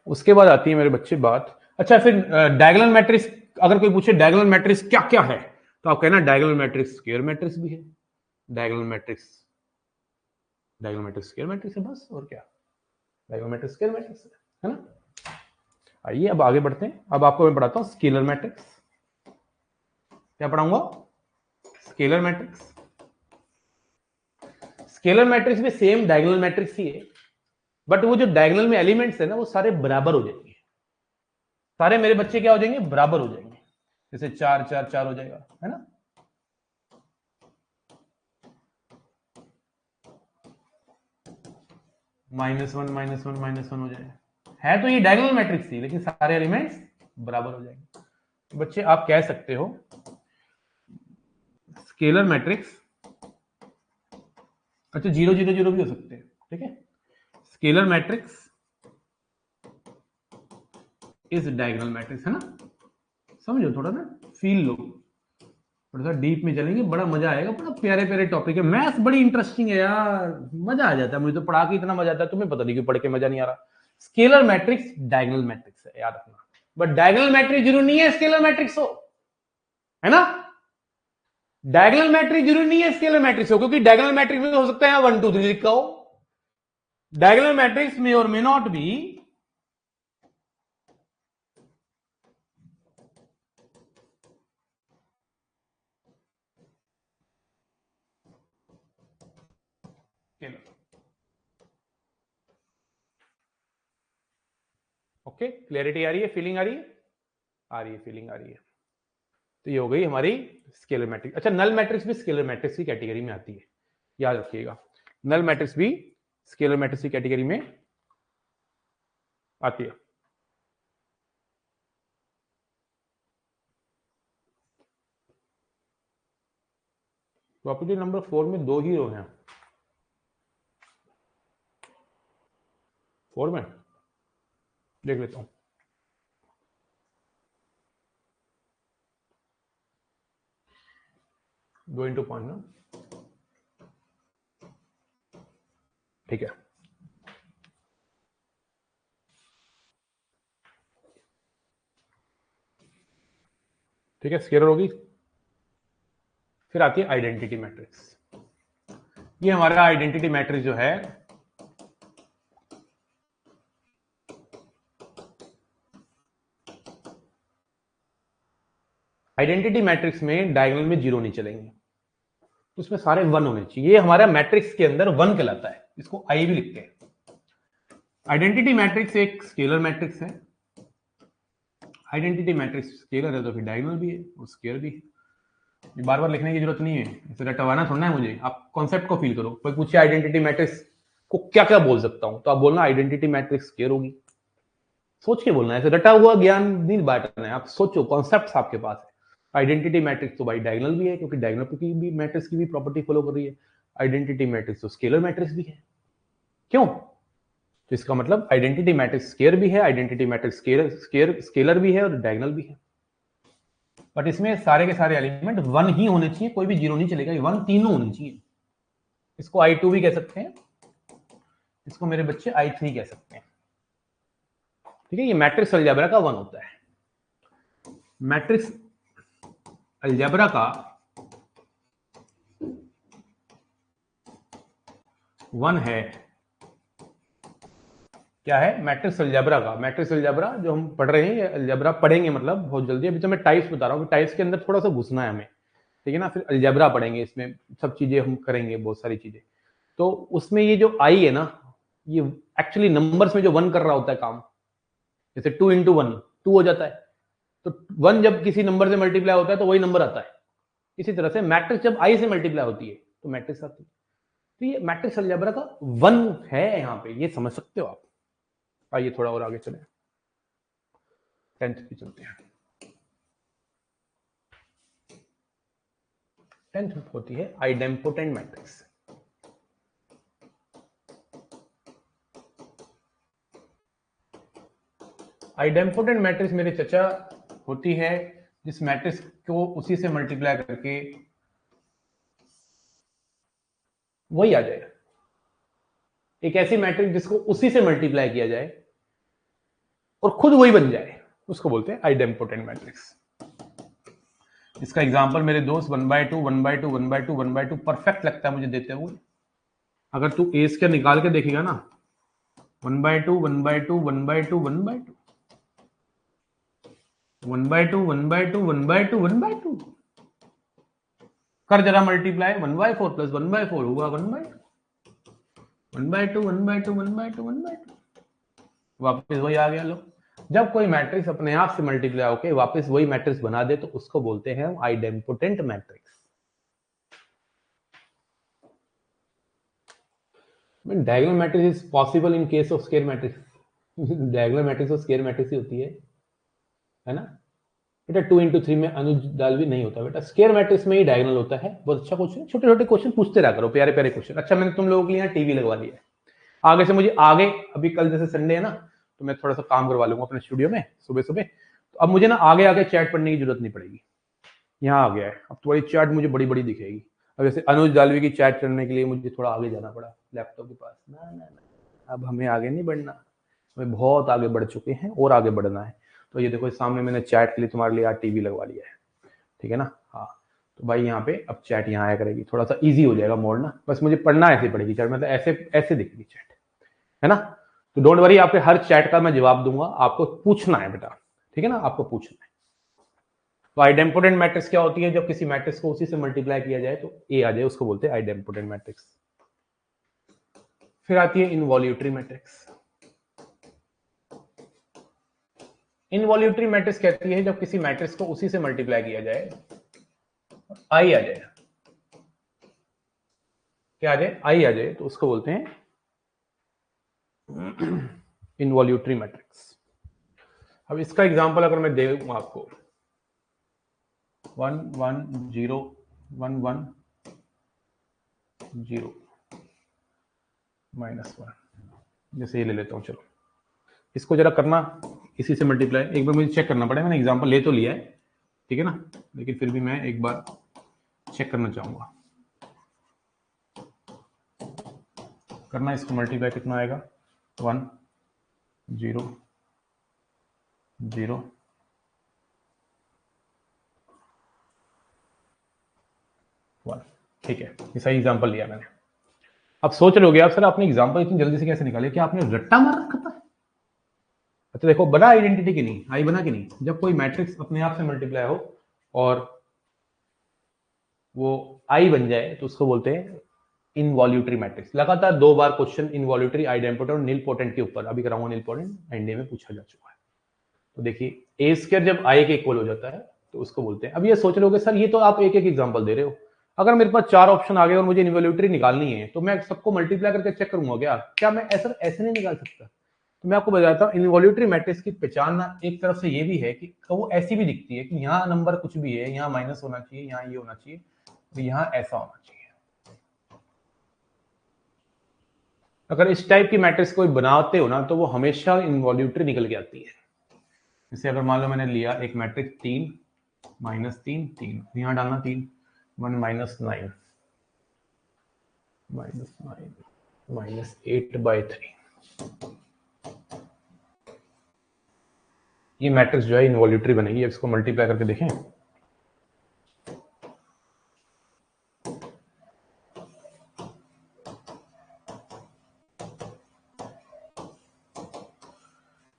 S1: उसके बाद आती है मेरे बच्चे बात, अच्छा फिर डायगोनल मैट्रिक्स, अगर कोई पूछे डायगोनल मैट्रिक्स क्या क्या है, तो आप कहना डायगोनल मैट्रिक्स स्क्वायर मैट्रिक्स भी है, diagonal matrix, diagonal matrix square matrix है, बस और क्या, डायगोनल मैट्रिक्स स्क्वायर मैट्रिक्स है ना। आइए अब आगे बढ़ते हैं। अब आपको मैं पढ़ाता हूं स्केलर मैट्रिक्स। क्या पढ़ाऊंगा, स्केलर मैट्रिक्स। स्केलर मैट्रिक्स भी सेम डायगोनल मैट्रिक्स ही है, बट वो जो डायगोनल में एलिमेंट्स है ना, वो सारे बराबर हो जाएंगे। सारे मेरे बच्चे क्या हो जाएंगे, बराबर हो जाएंगे। जैसे 4 4 4 हो जाएगा, है ना। -1 -1 -1 हो जाएगा। है तो ये डायगोनल मैट्रिक्स ही, लेकिन सारे एलिमेंट्स बराबर हो जाएंगे। बच्चे आप कह सकते हो स्केलर मैट्रिक्स, अच्छा 0 0 0 भी हो सकते हैं, ठीक है। Scalar matrix is diagonal matrix, है ना। समझो, थोड़ा ना फील लो, थोड़ा सा डीप में चलेंगे, बड़ा मजा आएगा। बड़ा प्यारे प्यारे टॉपिक है, मैथ्स बड़ी इंटरेस्टिंग है यार, मजा आ जाता है मुझे तो पढ़ा के, इतना मजा आता है, तुम्हें पता नहीं क्यों पढ़ के मजा नहीं आ रहा। स्केलर मैट्रिक्स डायगोनल मैट्रिक्स है, याद रखना। बट डायगोनल मैट्रिक्स जरूरी नहीं है स्केलर मैट्रिक्स हो, है ना। डायगोनल मैट्रिक्स जरूरी नहीं है स्केलर मैट्रिक्स हो, क्योंकि डायगोनल मैट्रिक्स में हो सकता है 1 2 3 लिखा हो। डायगोनल मैट्रिक्स में और may not be scalar. Okay, clarity आ रही है, फीलिंग आ रही है, आ रही है, फीलिंग आ रही है। तो ये हो गई हमारी स्केलर मैट्रिक्स। अच्छा, नल मैट्रिक्स भी स्केलर मैट्रिक्स की कैटेगरी में आती है, याद रखिएगा। नल मैट्रिक्स भी स्केलर मैट्रिक्स की कैटेगरी में आती है। प्रॉपर्टी नंबर 4 में 2 हीरो हैं, 4 में देख लेता हूं। दो इंटू पॉइंट ना, ठीक है। ठीक है, स्केलर होगी। फिर आती है आइडेंटिटी मैट्रिक्स। ये हमारा आइडेंटिटी मैट्रिक्स जो है, आइडेंटिटी मैट्रिक्स में डायगोनल में 0 नहीं चलेंगे, उसमें सारे 1 होने चाहिए। ये हमारा मैट्रिक्स के अंदर 1 कहलाता है, इसको आई भी लिखते हैं। आइडेंटिटी मैट्रिक्स एक स्केलर मैट्रिक्स है। आइडेंटिटी मैट्रिक्स स्केलर है तो फिर डायगोनल भी है और स्क्वायर भी है। बार बार लिखने की जरूरत नहीं है, इसे रटवाना थोड़ा है मुझे, आप कॉन्सेप्ट को फील करो। कोई पूछे आइडेंटिटी मैट्रिक्स को क्या क्या बोल सकता हूं, तो आप बोलना आइडेंटिटी मैट्रिक्स स्क्वायर होगी। सोच के बोलना है, ऐसे रटा हुआ ज्ञान नहीं बांटना है, आप सोचो, कॉन्सेप्ट आपके पास है। आइडेंटिटी मैट्रिक्स तो भाई डायगोनल भी है, क्योंकि डायगोनल की भी मैट्रिक्स की भी प्रॉपर्टी फॉलो कर रही है। आइडेंटिटी मैट्रिक्स तो स्केलर मैट्रिक्स भी है, क्यों। तो इसका मतलब आइडेंटिटी मैट्रिक्स स्केयर भी है, आइडेंटिटी मैट्रिक्स स्केलर भी है, और डायगोनल भी है। बट इसमें सारे के सारे एलिमेंट 1 ही होने चाहिए, कोई भी 0 नहीं चलेगा, 1 तीनों होने चाहिए। इसको I2 भी कह सकते हैं, इसको मेरे बच्चे I3 कह सकते हैं। ठीक है, ये मैट्रिक्स अलजेब्रा का 1 होता है। मैट्रिक्स अलजेब्रा का 1 है, क्या है? मैट्रिक्स अलजेब्रा का। मैट्रिक्स अलजेब्रा जो हम पढ़ रहे हैं, अलजेब्रा पढ़ेंगे मतलब बहुत जल्दी। अभी तो मैं टाइप्स बता रहा हूँ, टाइप्स के अंदर थोड़ा सा घुसना है हमें, ठीक है ना। फिर अलजेब्रा पढ़ेंगे, इसमें सब चीजें हम करेंगे, बहुत सारी चीजें। तो उसमें ये जो आई है ना, ये एक्चुअली नंबर्स में जो 1 कर रहा होता है काम, जैसे 2 × 1 2 हो जाता है, तो 1 जब किसी नंबर से मल्टीप्लाई होता है तो वही नंबर आता है। इसी तरह से मैट्रिक्स जब आई से मल्टीप्लाई होती है तो मैट्रिक्स आती है। तो ये मैट्रिक्स अलजेब्रा का 1 है, यहाँ पे ये समझ सकते हो आप। आइए थोड़ा और आगे चले, 10th पे चलते हैं। 10th होती है आइडेम्पोटेंट मैट्रिक्स। आइडेम्पोटेंट मैट्रिक्स मेरे चचा होती है जिस मैट्रिक्स को उसी से मल्टीप्लाई करके वही आ जाए। एक ऐसी मैट्रिक्स जिसको उसी से मल्टीप्लाई किया जाए और खुद वही बन जाए, उसको बोलते हैं आइडेम्पोटेंट मैट्रिक्स। इसका एग्जांपल मेरे दोस्त 1/2 1/2 1/2 1/2 परफेक्ट लगता है मुझे देते हुए। अगर तू ए स्क्वायर निकाल के देखेगा ना, 1/2 1/2 1/2 1/2 1/2 1/2 1/2 1/2 कर जरा मल्टीप्लाई, 1/4 प्लस 1/4 होगा 1/2 1/2 1/2 1/2 1/2 वापस वही आ गया। लो, जब कोई मैट्रिक्स अपने आप से मल्टीप्लाई होके वापस वही मैट्रिक्स बना दे तो उसको बोलते हैं idempotent matrix. Diagonal matrix is possible in case of square matrix. Diagonal matrix और स्क्वायर मैट्रिक्स ही होती है ना बेटा। 2 × 3 में अनुज दालवी नहीं होता बेटा, स्क्वायर मैट्रिक्स में ही डायगोनल होता है। बहुत अच्छा क्वेश्चन, छोटे छोटे क्वेश्चन पूछते रहा करो, प्यारे प्यारे क्वेश्चन। अच्छा, मैंने तुम लोगों के लिए यहाँ टीवी लगवा दिया है। आगे से मुझे आगे, अभी कल जैसे संडे है ना, तो मैं थोड़ा सा काम करवा लूंगा अपने स्टूडियो में सुबह सुबह। तो अब मुझे ना आगे आगे चैट पढ़ने की जरूरत नहीं पड़ेगी। यहाँ आ गया है, अब तुम्हारी चैट मुझे बड़ी बड़ी दिखेगी। अब जैसे अनुज दालवी की चैट करने के लिए मुझे थोड़ा आगे जाना पड़ा लैपटॉप के पास। ना ना ना, अब हमें आगे नहीं बढ़ना, हमें बहुत आगे बढ़ चुके हैं और आगे बढ़ना है। तो ये देखो, सामने मैंने चैट के लिए तुम्हारे लिए आज टीवी लगवा लिया है, ठीक है ना। हाँ, तो भाई यहाँ पे अब चैट यहाँ आया करेगी, थोड़ा सा इजी हो जाएगा मोड ना। बस मुझे पढ़ना ऐसे पड़ेगी चैट, मतलब ऐसे ऐसे दिखेगी चैट, है ना। तो डोंट वरी, आपके हर चैट का मैं जवाब दूंगा, आपको पूछना है बेटा, ठीक है ना, आपको पूछना है। तो आइडेम्पोटेंट मैट्रिक्स क्या होती है? जब किसी मैट्रिक्स को उसी से मल्टीप्लाई किया जाए तो ए आ जाए, उसको बोलते हैं आइडेम्पोटेंट मैट्रिक्स। फिर आती है इनवॉल्यूटरी मैट्रिक्स। इनवॉल्यूटरी मैट्रिक्स कहती है जब किसी मैट्रिक्स को उसी से मल्टीप्लाई किया जाए, आई आ जाए, क्या आ जाए? आई आ जाए, तो उसको बोलते हैं इनवॉल्यूटरी मैट्रिक्स। अब इसका एग्जांपल अगर मैं दे दूं आपको, 1 1 0 1 1 0 -1, जैसे ये ले लेता हूं। चलो इसको जरा करना इसी से मल्टीप्लाई, एक बार मुझे चेक करना पड़ेगा। मैंने एग्जांपल ले तो लिया है, ठीक है ना, लेकिन फिर भी मैं एक बार चेक करना चाहूंगा। करना इसको मल्टीप्लाई, कितना आएगा? 1 0 0 1, ठीक है। ये सही एग्जांपल लिया मैंने। अब सोच रहे होगे आप, सर आपने एग्जांपल इतनी जल्दी से कैसे निकाले, क्या आपने रट्टा मार रखा था? अच्छा देखो, बना आइडेंटिटी की नहीं, आई बना कि नहीं? जब कोई मैट्रिक्स अपने आप से मल्टीप्लाई हो और वो आई बन जाए तो उसको बोलते हैं इनवॉल्यूटरी मैट्रिक्स। लगातार 2 बार क्वेश्चन इनवॉल्यूटरी, आइडेम्पोटेंट और नील पोटेंट के ऊपर अभी कराऊंगा। नील पोटेंट एनडीए में पूछा जा चुका है। तो देखिए, ए स्क्वायर जब आई के इक्वल हो जाता है तो उसको बोलते हैं। अब ये सोच रहे सर ये तो आप एक एक एग्जांपल दे रहे हो, अगर मेरे पास 4 ऑप्शन आ गए और मुझे इनवॉल्यूटरी निकालनी है तो मैं सबको मल्टीप्लाई करके चेक करूंगा क्या मैं ऐसे नहीं निकाल सकता? तो मैं आपको बताता हूँ, इनवॉल्यूटरी मैट्रिक्स की पहचान एक तरफ से ये भी है कि वो ऐसी भी दिखती है कि यहाँ नंबर कुछ भी है, यहाँ माइनस होना चाहिए, यहाँ ये होना चाहिए, तो यहाँ ऐसा होना चाहिए। अगर इस टाइप की मैट्रिक्स कोई बनाते हो ना तो वो हमेशा इनवॉल्यूटरी निकल के आती है। जैसे अगर मान लो मैंने लिया एक मैट्रिक्स 3 -3 3, यहाँ डालना 3, 1 -9 -8/3। ये मैट्रिक्स जो है इनवॉल्यूटरी बनेगी। अब इसको मल्टीप्लाई करके देखें।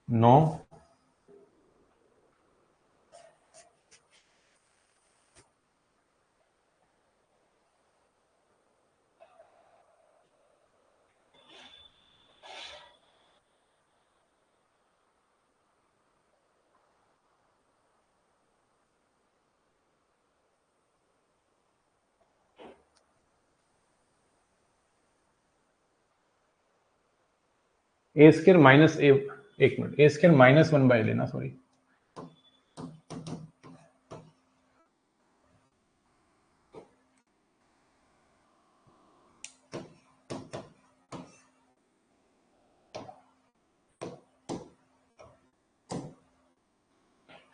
S1: नौ ए स्क्वायर माइनस ए, एक मिनट, ए स्क्वायर -1 लेना, सॉरी।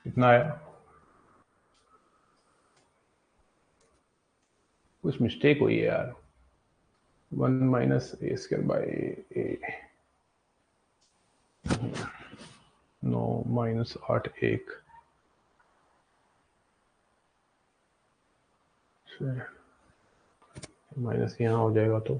S1: कितना आया? कुछ मिस्टेक हुई है यार। 1 - a²/a 9 -8 1 माइनस यहाँ हो जाएगा तो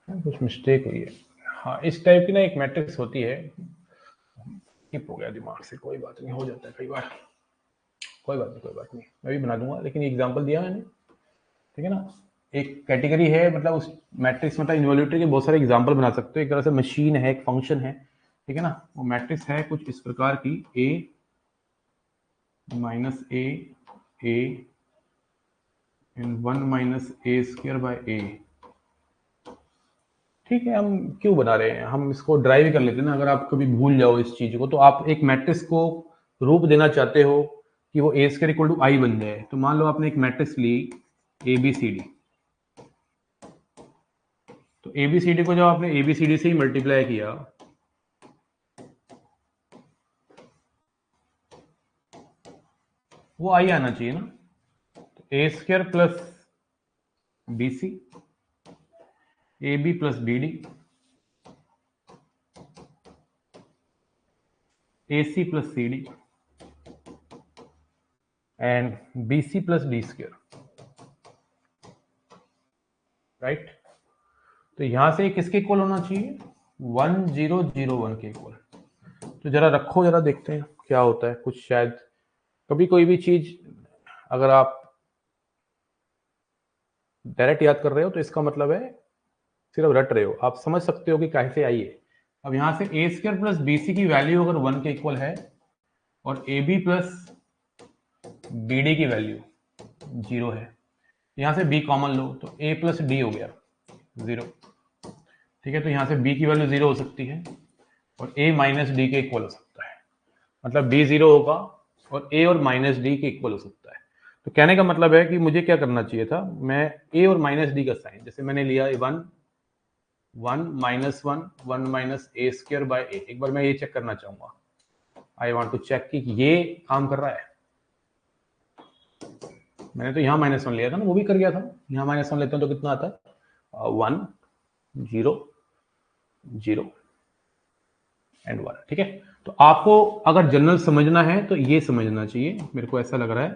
S1: कुछ मिस्टेक हुई है। हाँ, इस टाइप की ना एक मैट्रिक्स होती है, स्किप हो गया दिमाग से, कोई बात नहीं, हो जाता है कई बार, कोई बात नहीं, मैं भी बना दूंगा, लेकिन एग्जांपल दिया मैंने, ठीक है ना। एक कैटेगरी है, मतलब उस मैट्रिक्स, मतलब इन्वॉल्यूटरी के बहुत सारे एग्जांपल बना सकते हो। एक तरह से मशीन है, एक फंक्शन है, ठीक है ना। वो मैट्रिक्स है कुछ इस प्रकार की, a and 1 - a²/a। ठीक है, हम क्यों बना रहे हैं, हम इसको ड्राइव कर लेते हैं ना। अगर आप कभी भूल जाओ इस चीज को, तो आप एक मैट्रिक्स को रूप देना चाहते हो कि वो a² = i बन जाए, तो मान लो आपने एक मैट्रिक्स ली ABCD, तो ABCD को जब आपने ABCD से ही मल्टीप्लाई किया, वो i आना चाहिए ना। तो a² + BC, AB + BD, AC + CD and BC + D², right. तो यहां से किसके इक्वल होना चाहिए? 1001 के इक्वल। तो जरा रखो, जरा देखते हैं क्या होता है। कुछ शायद कभी कोई भी चीज अगर आप डायरेक्ट याद कर रहे हो तो इसका मतलब है सिर्फ रट रहे हो, आप समझ सकते हो कि कैसे आई है। अब यहां से a² + BC की वैल्यू अगर 1 के इक्वल है और AB + BD की वैल्यू 0 है, यहां से B कॉमन लो तो A + D हो गया 0, ठीक है। तो यहां से B की वैल्यू 0 हो सकती है और A - D के इक्वल हो सकता है, मतलब B 0 होगा और A और -D के इक्वल हो सकता है। तो कहने का मतलब है कि मुझे क्या करना चाहिए था, मैं A और -D का साइन, जैसे मैंने लिया 1 1 -1 a²/a। एक बार मैं ये चेक करना चाहूंगा, आई वांट टू चेक कि ये काम कर रहा है। मैंने तो यहाँ -1 लिया था ना, वो भी कर गया था। यहाँ -1 लेते हैं तो कितना आता है? 1 0 0 एंड 1, ठीक है। तो आपको अगर जनरल समझना है तो ये समझना चाहिए। मेरे को ऐसा लग रहा है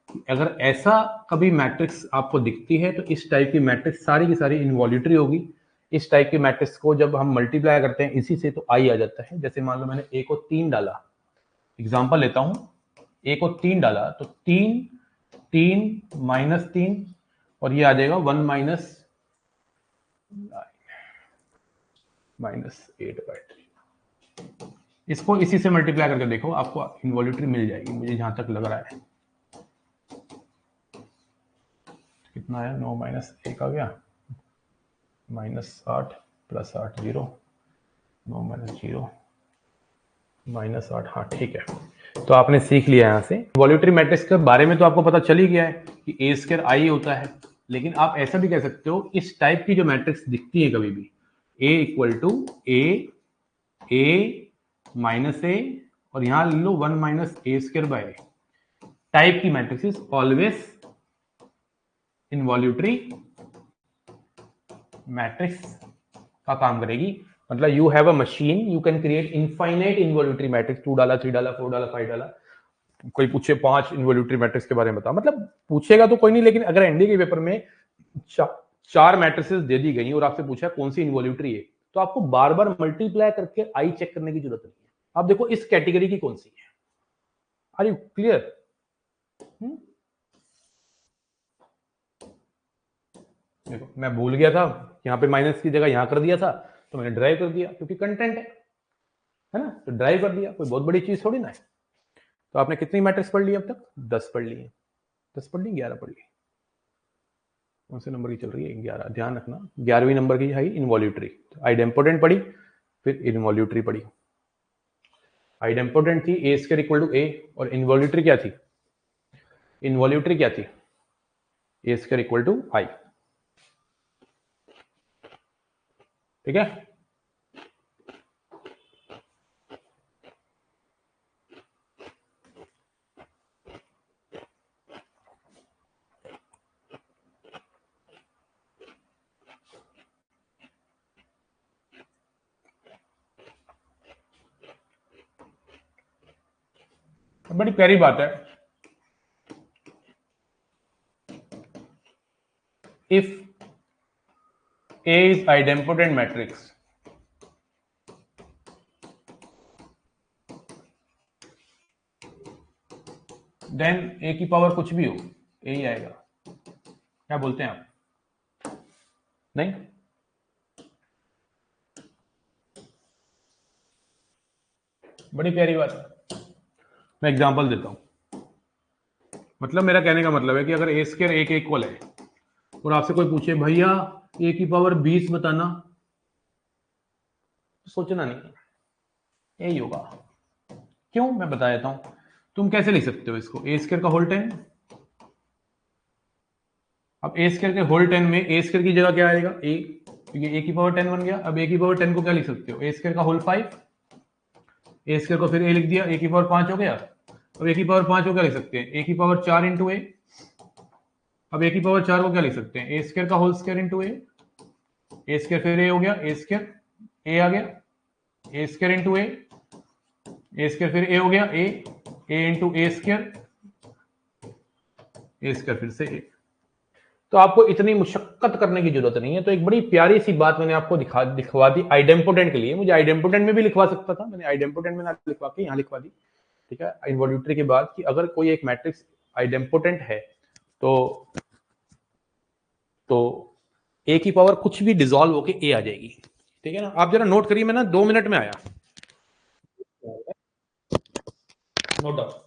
S1: कि अगर ऐसा कभी मैट्रिक्स आपको दिखती है तो इस टाइप की मैट्रिक्स सारी की सारी इनवॉल्यूटरी होगी। इस टाइप की मैट्रिक्स को जब हम मल्टीप्लाई करते हैं इसी से, तो आई आ जाता है। जैसे मान लो मैंने a को 3 डाला, एग्जाम्पल लेता हूं, a को 3 डाला तो 3 3 -3 और ये आ जाएगा 1 -8/3। इसको इसी से मल्टीप्लाई करके देखो, आपको इनवॉल्यूटरी मिल जाएगी, मुझे जहां तक लग रहा है। कितना आया? 9 - 1 आ गया, -8 + 8 0, 9 - 0 -8, हाँ ठीक है। तो आपने सीख लिया यहाँ से इनवॉल्यूटरी मैट्रिक्स के बारे में, तो आपको पता चल ही गया है कि a² i होता है। लेकिन आप ऐसा भी कह सकते हो, इस टाइप की जो मैट्रिक्स दिखती है कभी भी, a = a, a - a और यहां ले लो 1 - a²/a, टाइप की मैट्रिक्स ऑलवेज इनवॉल्यूटरी मैट्रिक्स का काम करेगी। मतलब you have a machine, you can create infinite involutory matrix, 2 डाला, 3 डाला, 4 डाला, 5 डाला। कोई पूछे 5 इनवॉल्यूटरी मैट्रिक्स के बारे में बता, मतलब पूछेगा तो कोई नहीं, लेकिन अगर एनडी के पेपर में 4 मैट्रिसेस दे दी गई और आपसे पूछा कौन सी इनवॉल्यूटरी है, तो आपको बार बार मल्टीप्लाई करके आई चेक करने की जरूरत नहीं है। आप देखो इस कैटेगरी की कौन सी है। Are you clear? देखो मैं भूल गया था, यहाँ पे माइनस की जगह यहाँ कर दिया था, तो मैंने ड्राइव कर दिया क्योंकि कंटेंट है ना, तो ड्राइव कर दिया, कोई बहुत बड़ी चीज थोड़ी ना है। तो आपने कितनी मैट्रिक्स पढ़ ली अब तक? 10 पढ़ ली है। 10 पढ़ ली, 11 पढ़ ली। कौन से नंबर की चल रही है? 11। ध्यान रखना 11वीं नंबर की है इनवॉल्यूटरी। आइडेम्पोटेंट पढ़ी, फिर इनवॉल्यूटरी पढ़ी। आइडेम्पोटेंट थी A square equal to A, और इनवॉल्यूटरी क्या थी? इनवॉल्यूटरी क्या थी? A square equal to I. ठीक है। बड़ी प्यारी बात है, if A is idempotent matrix, then A की पावर कुछ भी हो, A ही आएगा। क्या बोलते हैं आप? नहीं? बड़ी प्यारी बात है। मैं एग्जांपल देता हूं। मतलब मेरा कहने का मतलब है कि अगर ए स्क्वायर ए के इक्वल है और आपसे कोई पूछे भैया ए की पावर 20 बताना, तो सोचना नहीं, यही होगा। क्यों? मैं बता देता हूं। तुम कैसे लिख सकते हो इसको? ए स्क्वायर का होल 10। अब ए स्क्वायर के होल 10 में ए स्क्वायर की जगह क्या आएगा? ए, क्योंकि ए की पावर 10 बन गया। अब ए की पावर 10 को क्या लिख सकते हो? ए स्क्वायर का होल 5। ए स्क्वायर को फिर ए लिख दिया, ए की पावर 5 हो गया। अब ए की पावर 5 को क्या लिख सकते हैं? ए की पावर 4 इंटू ए। अब ए की पावर 4 को क्या लिख सकते हैं? ए स्क्वायर का होल स्क्वायर इंटू ए। ए स्क्वायर फिर ए हो गया, ए स्क्वायर ए आ गया, ए स्क्वायर इंटू ए। ए स्क्वायर फिर ए हो गया, ए इंटू ए स्क्वायर, ए स्क्वायर फिर से ए। तो आपको इतनी मुशक्कत करने की जरूरत नहीं है। तो एक बड़ी प्यारी सी बात मैंने आपको दिखवा दी आइडेम्पोटेंट के लिए। मुझे आइडेम्पोटेंट में भी लिखवा सकता था, मैंने आइडेम्पोटेंट में ना लिखवा के यहाँ लिखवा दी। ठीक है, इन्वॉल्यूटरी के बाद कि अगर कोई एक मैट्रिक्स आइडेम्पोटेंट है तो तो ए की पावर कुछ भी डिसॉल्व होके ए आ जाएगी। ठीक है ना? आप जरा नोट करिए, मैं ना 2 मिनट में आया। Note down.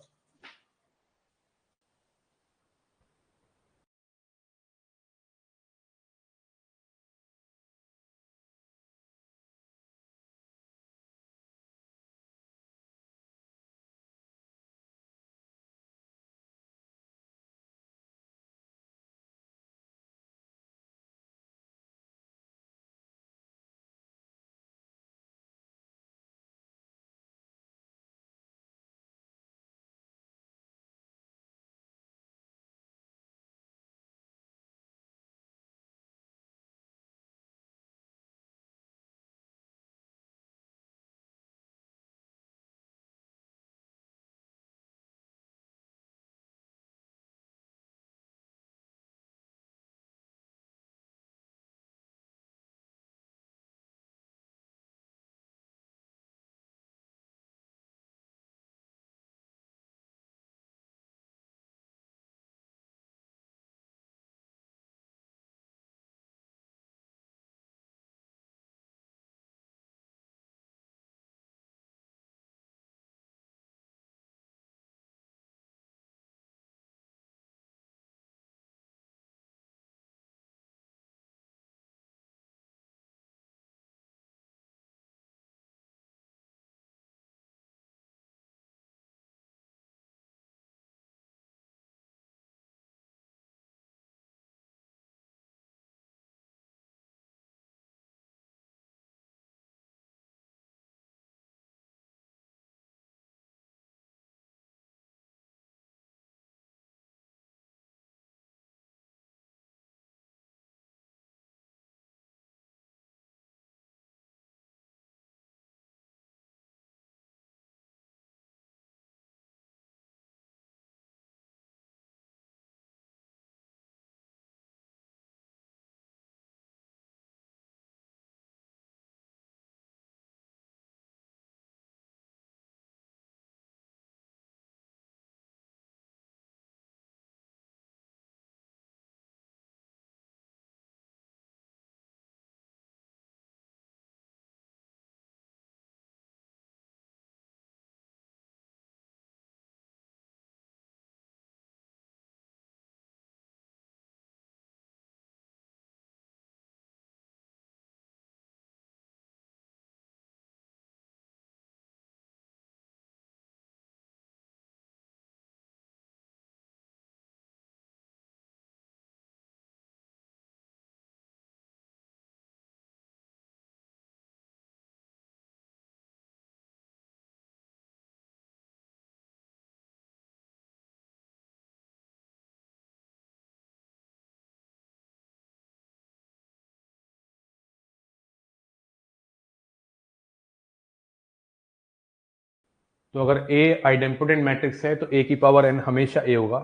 S1: तो अगर ए आइडेम्पोटेंट मैट्रिक्स है तो ए की पावर एन हमेशा ए होगा,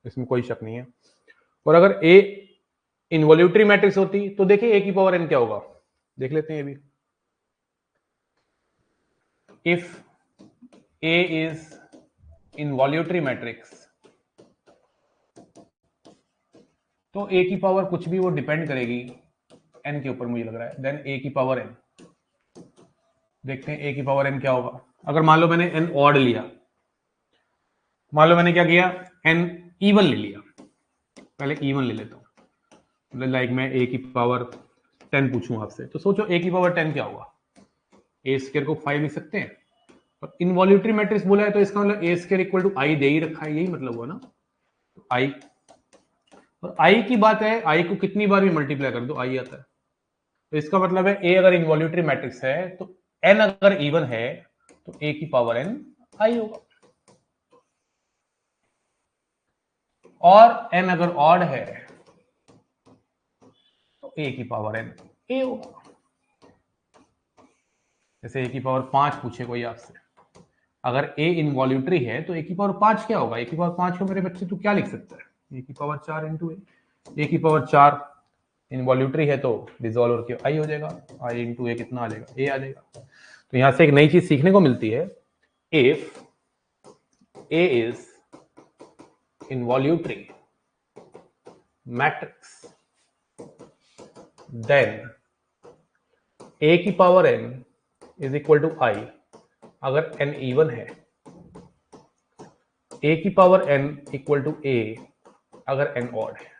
S1: इसमें कोई शक नहीं है। और अगर ए इनवॉल्यूटरी मैट्रिक्स होती तो देखिए ए की पावर एन क्या होगा, देख लेते हैं ये भी। If A is involutory matrix तो ए की पावर कुछ भी वो डिपेंड करेगी एन के ऊपर, मुझे लग रहा है, देन ए की पावर एन। देखते हैं ए की पावर एन क्या होगा। अगर मान लो मैंने एन ऑड लिया, मान लो मैंने क्या किया, एन इवन ले लिया, पहले इवन ले लेता हूं, लाइक मैं ए की पावर 10 पूछूं आपसे, तो सोचो ए की पावर 10 क्या होगा। ए स्क्वायर को 5 लिख सकते हैं, और इनवॉल्यूटरी मैट्रिक्स बोला है तो इसका मतलब ए स्क्वायर इक्वल टू आई दे ही रखा है, यही मतलब हुआ ना। तो आई, और आई की बात है, आई को कितनी बार भी मल्टीप्लाई कर दो आई आता है। तो इसका मतलब है ए अगर इनवॉल्यूटरी मैट्रिक्स है तो एन अगर इवन है तो ए की पावर एन आई होगा, और एन अगर ऑड है तो ए की पावर एन ए होगा। जैसे ए की पावर 5 पूछे कोई आपसे, अगर ए इनवॉल्यूटरी है तो ए की पावर 5 क्या होगा। ए की पावर 5 को मेरे बच्चे तू क्या लिख सकता है, ए की पावर 4 इंटू ए की पावर 4 इनवॉल्यूटरी है तो डिसॉल्व करके आई हो जाएगा, आई इंटू ए कितना आ जाएगा, ए आ जाएगा। तो यहां से एक नई चीज सीखने को मिलती है, if A is involutory matrix then A की power N is equal to I, अगर एन इवन है, ए की power N equal to A अगर एन ऑड है।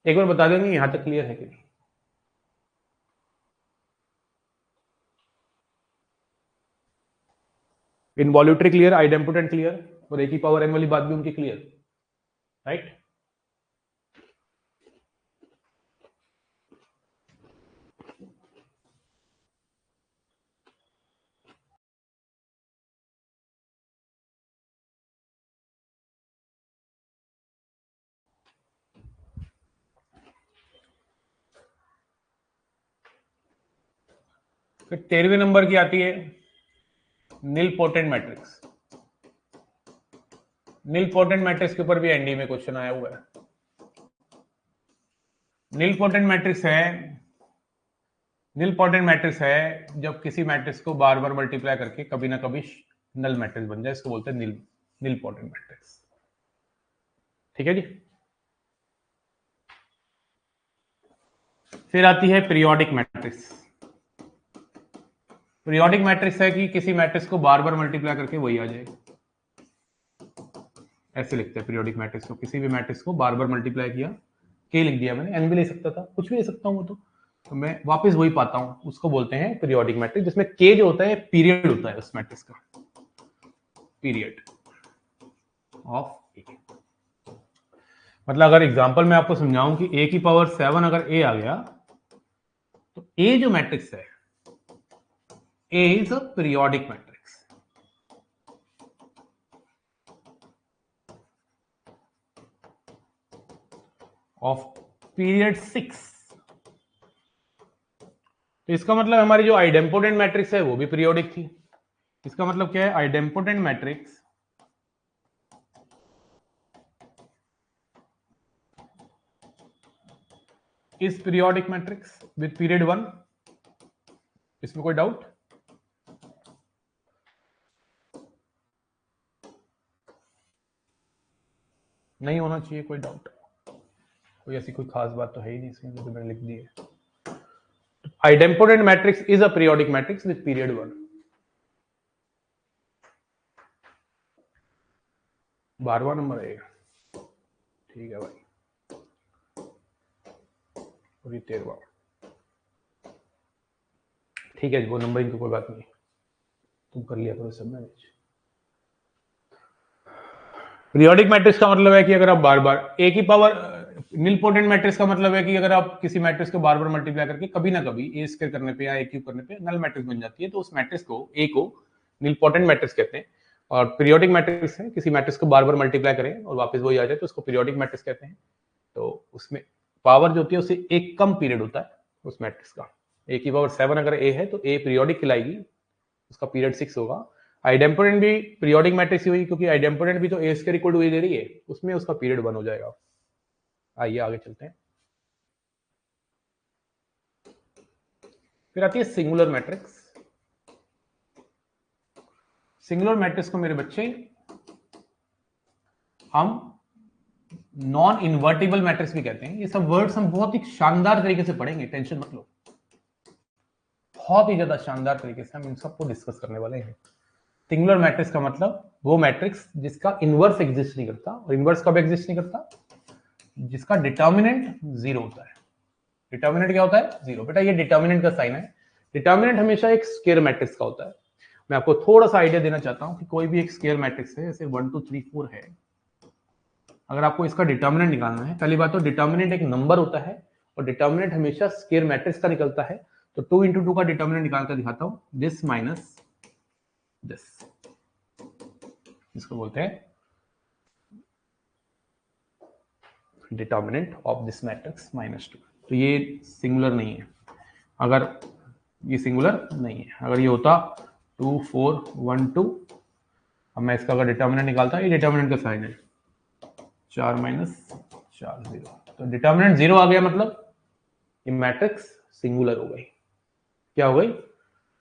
S1: एक बार बता देंगे यहां तक क्लियर है कि नहीं। इनवॉल्यूटरी क्लियर, आइडेम्पोटेंट क्लियर, और ए की पावर एन वाली बात भी उनकी क्लियर, राइट। फिर 13वें नंबर की आती है नीलपोटेंट मैट्रिक्स। नीलपोटेंट मैट्रिक्स के ऊपर भी एनडी में क्वेश्चन आया हुआ है। नीलपोटेंट मैट्रिक्स है, नीलपोटेंट मैट्रिक्स है जब किसी मैट्रिक्स को बार बार मल्टीप्लाई करके कभी ना कभी नल मैट्रिक्स बन जाए, इसको बोलते हैं नीलपोटेंट मैट्रिक्स। ठीक है जी। फिर आती है पीरियोडिक मैट्रिक्स। पीरियोडिक मैट्रिक्स है कि किसी मैट्रिक्स को बार बार मल्टीप्लाई करके वही आ जाएगा, ऐसे लिखते हैं पीरियोडिक मैट्रिक्स को। किसी भी मैट्रिक्स को बार बार मल्टीप्लाई किया, के लिख दिया मैंने, एन भी ले सकता था, कुछ भी ले सकता हूं, तो मैं वापस वही पाता हूं, उसको बोलते हैं पीरियोडिक मैट्रिक्स, जिसमें के जो होता है पीरियड होता है उस मैट्रिक्स का, पीरियड ऑफ ए। मतलब अगर एग्जांपल में आपको समझाऊं कि ए की पावर 7 अगर ए आ गया तो ए जो मैट्रिक्स है, A is a periodic matrix of period 6। तो इसका मतलब हमारी जो आइडेम्पोटेंट मैट्रिक्स है वो भी पीरियोडिक थी। इसका मतलब क्या है, idempotent matrix is periodic matrix with period 1। इसमें कोई डाउट? नहीं होना चाहिए कोई डाउट, कोई ऐसी कोई खास बात तो है ही नहीं इसमें जो मैंने लिख दी है। Idempotent matrix is a periodic matrix with period 1। 12वां नंबर है, ठीक है भाई, और ये 13वां, ठीक है, वो नंबर इनकी कोई बात नहीं, तुम कर लिया करो सब मैनेज। पीरियोडिक मैट्रिक्स का मतलब है कि अगर आप बार बार ए की पावर, नीलपोटेंट मैट्रिक्स का मतलब है कि अगर आप किसी मैट्रिक्स को बार बार मल्टीप्लाई करके कभी ना कभी ए स्क्वायर करने पे या ए क्यूब करने पे नल मैट्रिक्स बन जाती है, तो उस मैट्रिक्स को, ए को नीलपोटेंट मैट्रिक्स कहते हैं। और पीरियोडिक मैट्रिक्स है, किसी मैट्रिक्स को बार बार मल्टीप्लाई करें और वापस वही आ जाए तो उसको पीरियोडिक मैट्रिक्स कहते हैं। तो उसमें पावर जो होती है उससे एक कम पीरियड होता है उस मैट्रिक्स का। a की पावर 7 अगर a है तो a पीरियोडिक कहलाएगी, उसका पीरियड 6 होगा। आइडेम्पोटेंट भी पीरियोडिक मैट्रिक्स ही हुई, क्योंकि आइडेम्पोटेंट भी तो a square equal to a दे रही है, उसमें उसका पीरियड 1 हो जाएगा। आइए आगे चलते हैं। फिर आती है सिंगुलर मैट्रिक्स। सिंगुलर मैट्रिक्स को मेरे बच्चे हम नॉन इन्वर्टिबल मैट्रिक्स भी कहते हैं। ये सब वर्ड्स हम बहुत ही शानदार तरीके से पढ़ेंगे, टेंशन मत लो, बहुत ही ज्यादा शानदार तरीके से हम इन सबको डिस्कस करने वाले हैं। सिंगुलर मैट्रिक्स का मतलब वो मैट्रिक्स जिसका इनवर्स एग्जिस्ट नहीं करता। और इनवर्स कब एग्जिस्ट नहीं करता? जिसका डिटर्मिनेंट 0 होता है। डिटर्मिनेंट क्या होता है? 0। बेटा ये डिटर्मिनेंट का साइन है। डिटर्मिनेंट हमेशा एक स्क्वायर मैट्रिक्स का होता है। मैं आपको थोड़ा सा आइडिया देना चाहता हूं कि कोई भी एक स्क्वायर मैट्रिक्स है, जैसे 1 2 3 4 है, अगर आपको इसका डिटर्मिनेंट निकालना है, पहली बात तो डिटर्मिनेंट एक नंबर होता है और डिटर्मिनेंट हमेशा स्क्वायर मैट्रिक्स का निकलता है। तो 2 × 2 का डिटर्मिनेंट निकाल कर दिखाता हूं, दिस माइनस दिस, इसको बोलते हैं डिटर्मिनेंट ऑफ दिस मैट्रिक्स -2। तो ये सिंगुलर नहीं है। अगर ये सिंगुलर नहीं है, अगर ये होता 2 4 1 2, अब मैं इसका अगर डिटर्मिनेंट निकालता, ये डिटर्मिनेंट का साइन है 4 - 4 0। तो डिटर्मिनेंट 0 आ गया, मतलब ये मैट्रिक्स सिंगुलर हो गई। क्या हो गई?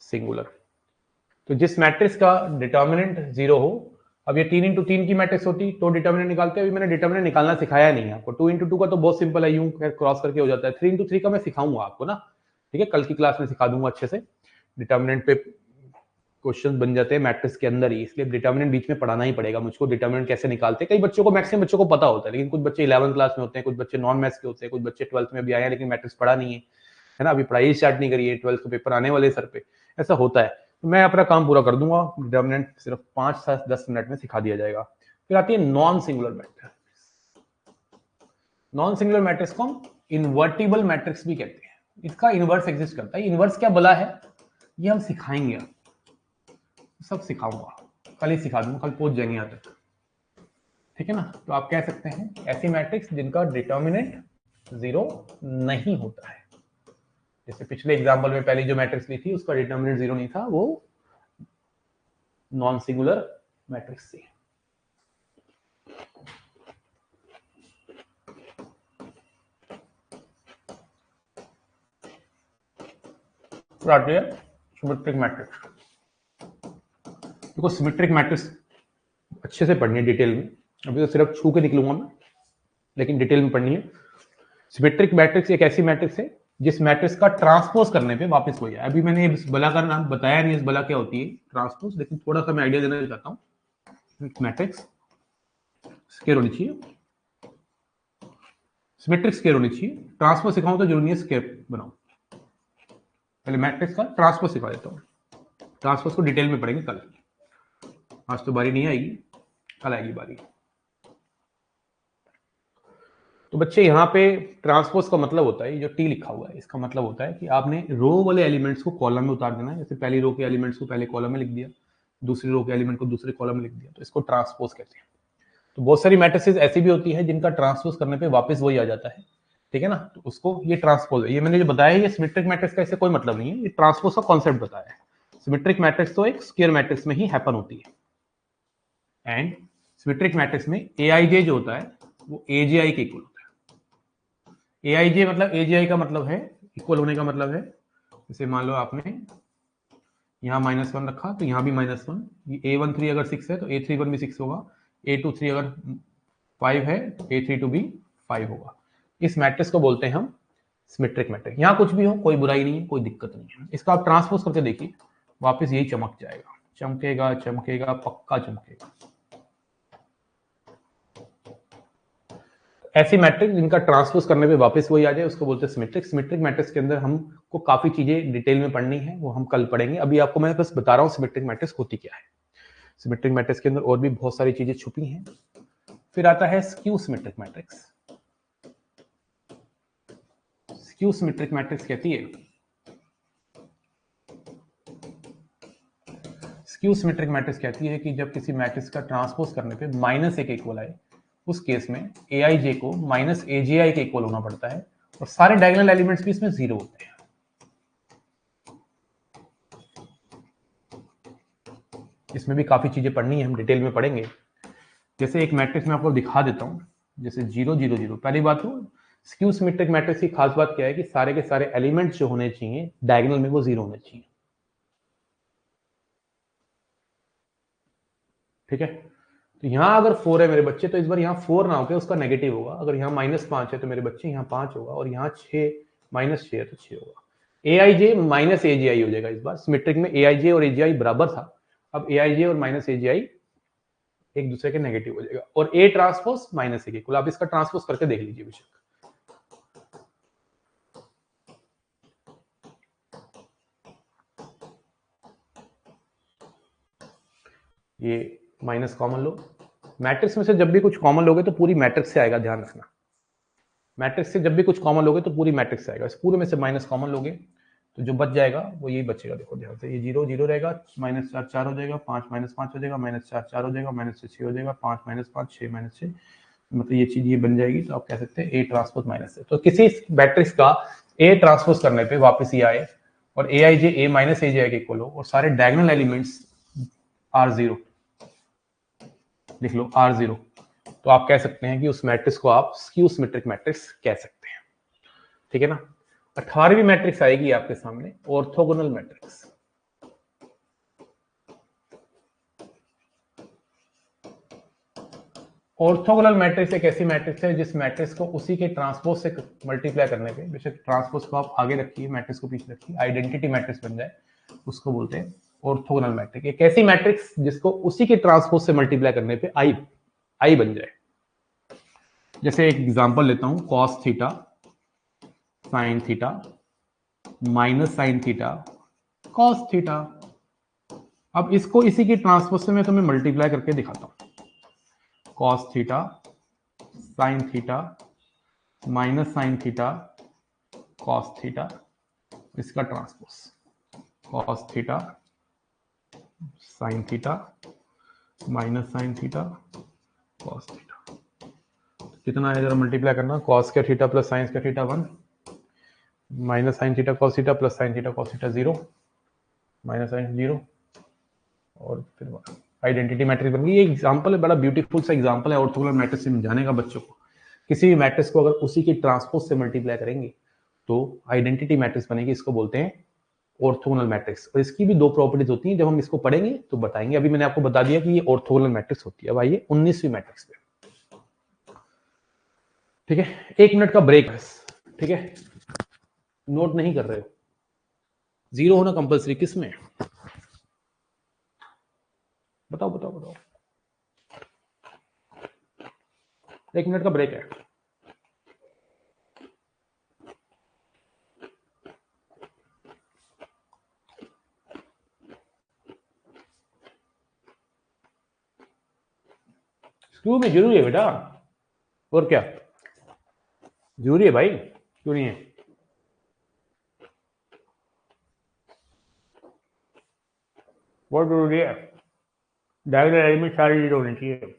S1: सिंगुलर। तो जिस मैट्रिक्स का डिटर्मिनेंट 0 हो, अब ये 3 × 3 की मैट्रिक्स होती तो डिटर्मिनेंट निकालते। अभी मैंने डिटर्मिनेंट निकालना सिखाया नहीं है आपको। 2 × 2 का तो बहुत सिंपल है, यूं क्रॉस करके हो जाता है। 3 × 3 का मैं सिखाऊंगा आपको ना, ठीक है, कल की क्लास में सिखा दूंगा अच्छे से। डिटर्मिनेंट पे क्वेश्चन बन जाते हैं मैट्रिक्स के अंदर ही, इसलिए डिटर्मिनेंट बीच में पढ़ाना ही पड़ेगा मुझको। डिटर्मिनेंट कैसे निकालते हैं, कई बच्चों को, मैक्सिमम बच्चों को पता होता है, लेकिन कुछ बच्चे 11th क्लास में होते हैं, कुछ बच्चे नॉन मैथ्स के होते हैं, कुछ बच्चे 12th में भी आए हैं लेकिन मैट्रिक्स पढ़ा नहीं है ना, अभी पढ़ाई स्टार्ट नहीं करी है, 12th के पेपर आने वाले सर पे, ऐसा होता है। तो मैं अपना काम पूरा कर दूंगा, डिटर्मिनेंट सिर्फ 5 से 10 मिनट में सिखा दिया जाएगा। फिर आती है non singular matrix. Non singular matrix को हम इन्वर्टिबल मैट्रिक्स भी कहते हैं। इसका इनवर्स एग्जिस्ट करता है। इनवर्स क्या बला है, ये हम सिखाएंगे, सब सिखाऊंगा, कल ही सिखा दूंगा, कल पहुंच जाएंगे यहाँ तक, ठीक है ना। तो आप कह सकते हैं ऐसी मैट्रिक्स जिनका डिटर्मिनेंट 0 नहीं होता है। जैसे पिछले एग्जांपल में पहली जो मैट्रिक्स ली थी उसका डिटर्मिनेंट 0 नहीं था, वो नॉन सिंगुलर मैट्रिक्स थी। Symmetric matrix. देखो सिमेट्रिक मैट्रिक्स अच्छे से पढ़नी है डिटेल में, अभी तो सिर्फ छू के निकलूंगा मैं, लेकिन डिटेल में पढ़नी है। सिमेट्रिक मैट्रिक्स एक ऐसी मैट्रिक्स है जिस मैट्रिक्स का ट्रांसपोज करने पे वापस वही है। अभी मैंने इस बला का नाम बताया नहीं, इस बला क्या होती है ट्रांसपोज, लेकिन थोड़ा सा मैं आइडिया देना चाहता हूँ। मैट्रिक्स स्क्वायर होनी चाहिए, सिमेट्रिक स्क्वायर होनी चाहिए। ट्रांसपोज सिखाऊं तो जरूरी है स्क्वायर बनाओ। पहले मैट्रिक्स का ट्रांसपोज सिखा देता हूँ। ट्रांसपोज को डिटेल में पढ़ेंगे कल, आज तो बारी नहीं आएगी, कल आएगी बारी। तो बच्चे यहाँ पे ट्रांसपोज का मतलब होता है, जो टी लिखा हुआ है इसका मतलब होता है कि आपने रो वाले एलिमेंट्स को कॉलम में उतार देना है। जैसे पहली रो के एलिमेंट्स को पहले कॉलम में लिख दिया, दूसरी रो के एलिमेंट को दूसरे कॉलम में लिख दिया, तो इसको ट्रांसपोज कहते हैं। तो बहुत सारी मैट्रिसेस ऐसी भी होती है जिनका ट्रांसपोज करने पे वापस वही आ जाता है, ठीक है ना, तो उसको ये ट्रांसपोज है। ये मैंने जो बताया ये सिमेट्रिक मैट्रिक्स का इससे कोई मतलब नहीं है, ये ट्रांसपोज का कॉन्सेप्ट बताया है। सिमेट्रिक मैट्रिक्स तो एक स्क्वायर मैट्रिक्स में ही हैपन होती है, एंड सिमेट्रिक मैट्रिक्स में एआईजे जो होता है वो एजीआई के इक्वल होता है। एआईजे मतलब एजीआई का मतलब है इक्वल होने का मतलब है, जैसे मान लो आपने यहाँ -1 रखा तो यहाँ भी -1, ये A13 अगर 6 है तो A31 भी 6 होगा, A23 अगर 5 है तो A32 भी 5 होगा। इस मैट्रिक्स को बोलते हैं हम सिमेट्रिक मैट्रिक्स। यहाँ कुछ भी हो कोई बुराई नहीं है, कोई दिक्कत नहीं है, इसका आप ट्रांसपोज करके देखिए वापस यही चमक जाएगा, चमकेगा चमकेगा पक्का चमकेगा। ऐसी मैट्रिक्स जिनका ट्रांसपोज करने पे वापस वही आ जाए उसको बोलते हैं सिमेट्रिक। सिमेट्रिक मैट्रिक्स के अंदर हमको काफी चीजें डिटेल में पढ़नी है, वो हम कल पढ़ेंगे। अभी आपको मैं बस बता रहा हूँ सिमेट्रिक मैट्रिक्स होती क्या है। सिमेट्रिक मैट्रिक्स के अंदर और भी बहुत सारी चीजें छुपी हैं। फिर आता है skew symmetric matrix. Skew symmetric matrix कहती है स्क्यू सिमेट्रिक मैट्रिक्स कहती है कि जब किसी मैट्रिक्स का ट्रांसपोज करने पे -1 इक्वल आए, उस केस में aij को -aj के इक्वल होना पड़ता है और सारे डायगोनल एलिमेंट्स भी इसमें 0 होते हैं। इसमें भी काफी चीजें पढ़नी है, हम डिटेल में पढ़ेंगे। जैसे एक मैट्रिक्स में आपको दिखा देता हूं, जैसे 0 0 0। पहली बात तो स्क्यू सिमेट्रिक मैट्रिक्स की खास बात क्या है कि सारे के सारे एलिमेंट्स जो होने चाहिए डायगोनल में वो 0 होने चाहिए। ठीक है, तो यहां अगर 4 है मेरे बच्चे, तो इस बार यहाँ 4 ना होकर उसका नेगेटिव होगा। अगर यहाँ -5 है तो मेरे बच्चे यहाँ 5 होगा, और यहाँ 6 -6 है तो 6 होगा। aij -aj हो जाएगा। इस बार सिमेट्रिक में aij और aj बराबर था, अब aij और -aj एक दूसरे के नेगेटिव हो जाएगा, और a ट्रांसपोज -a के इक्वल। आप इसका ट्रांसपोज करके देख लीजिए बेशक। ये माइनस कॉमन लो, मैट्रिक्स में से जब भी कुछ कॉमन लोगे तो पूरी मैट्रिक्स से आएगा, ध्यान रखना। मैट्रिक्स से जब भी कुछ कॉमन लोगे तो पूरी मैट्रिक्स से आएगा। इस पूरे में से माइनस कॉमन लोगे तो जो बच जाएगा वो यही बचेगा। देखो ध्यान से, ये 0 0 रहेगा, -4 4 हो जाएगा, 5 -5 हो जाएगा, -4 4 हो जाएगा, -6 हो जाएगा, 5 -5 6 -6, मतलब ये चीज ये बन जाएगी। तो आप कह सकते हैं a ट्रांसपोज -a। तो किसी मैट्रिक्स का a ट्रांसपोज करने पे वापस ये आए और aij a -aj के इक्वल हो और सारे डायगोनल एलिमेंट्स r0 लिख लो, r0, तो आप कह सकते हैं कि उस मैट्रिक्स को आप स्क्यू सिमेट्रिक मैट्रिक्स कह सकते हैं। ठीक है ना। 18वीं मैट्रिक्स आएगी आपके सामने, ऑर्थोगोनल मैट्रिक्स। ऑर्थोगोनल मैट्रिक्स एक ऐसी मैट्रिक्स है जिस मैट्रिक्स को उसी के ट्रांसपोज से मल्टीप्लाई करने पे, बेशक ट्रांसपोज को आप आगे रखिए, मैट्रिक्स को पीछे रखिए, आइडेंटिटी मैट्रिक्स बन जाए, उसको बोलते हैं ऑर्थोगोनल मैट्रिक्स। एक ऐसी मैट्रिक्स जिसको उसी के ट्रांसपोज से मल्टीप्लाई करने पे आई बन जाए। जैसे एक एग्जांपल लेता हूं, cos theta sin theta minus sin theta cos theta. अब इसको इसी की ट्रांसपोज से मैं तुम्हें मल्टीप्लाई करके दिखाता हूं। cos theta sin theta minus sin theta cos theta, इसका transpose cos theta sin theta minus sin theta cos theta. कितना है जरा मल्टीप्लाई करना, cos का थीटा प्लस sin का theta 1, minus sin theta cos theta plus sin theta cos theta 0, minus sin 0, और फिर identity matrix बन गई। ये एग्जांपल है, बड़ा ब्यूटीफुल सा एग्जांपल है ऑर्थोगोनल मैट्रिक्स समझाने का बच्चों को। किसी भी मैट्रिक्स को अगर उसी की ट्रांसपोज से मल्टीप्लाई करेंगे तो आइडेंटिटी मैट्रिक्स बनेगी, इसको बोलते हैं ऑर्थोगोनल मैट्रिक्स। और इसकी भी दो प्रॉपर्टीज होती हैं, जब हम इसको पढ़ेंगे तो बताएंगे। अभी मैंने आपको बता दिया कि ये ऑर्थोगोनल मैट्रिक्स होती है। अब आइए 19वीं मैट्रिक्स पे। ठीक है, 1 मिनट का ब्रेक है। ठीक है, नोट नहीं कर रहे हो, 0 होना कंपल्सरी किस में? बताओ बताओ बताओ। 1 मिनट का ब्रेक है। स्क्यू में जरूरी है बेटा, और क्या जरूरी है भाई, क्यों नहीं है? बहुत जरूरी है, डायगोनल एलिमेंट सारे 0 होने चाहिए।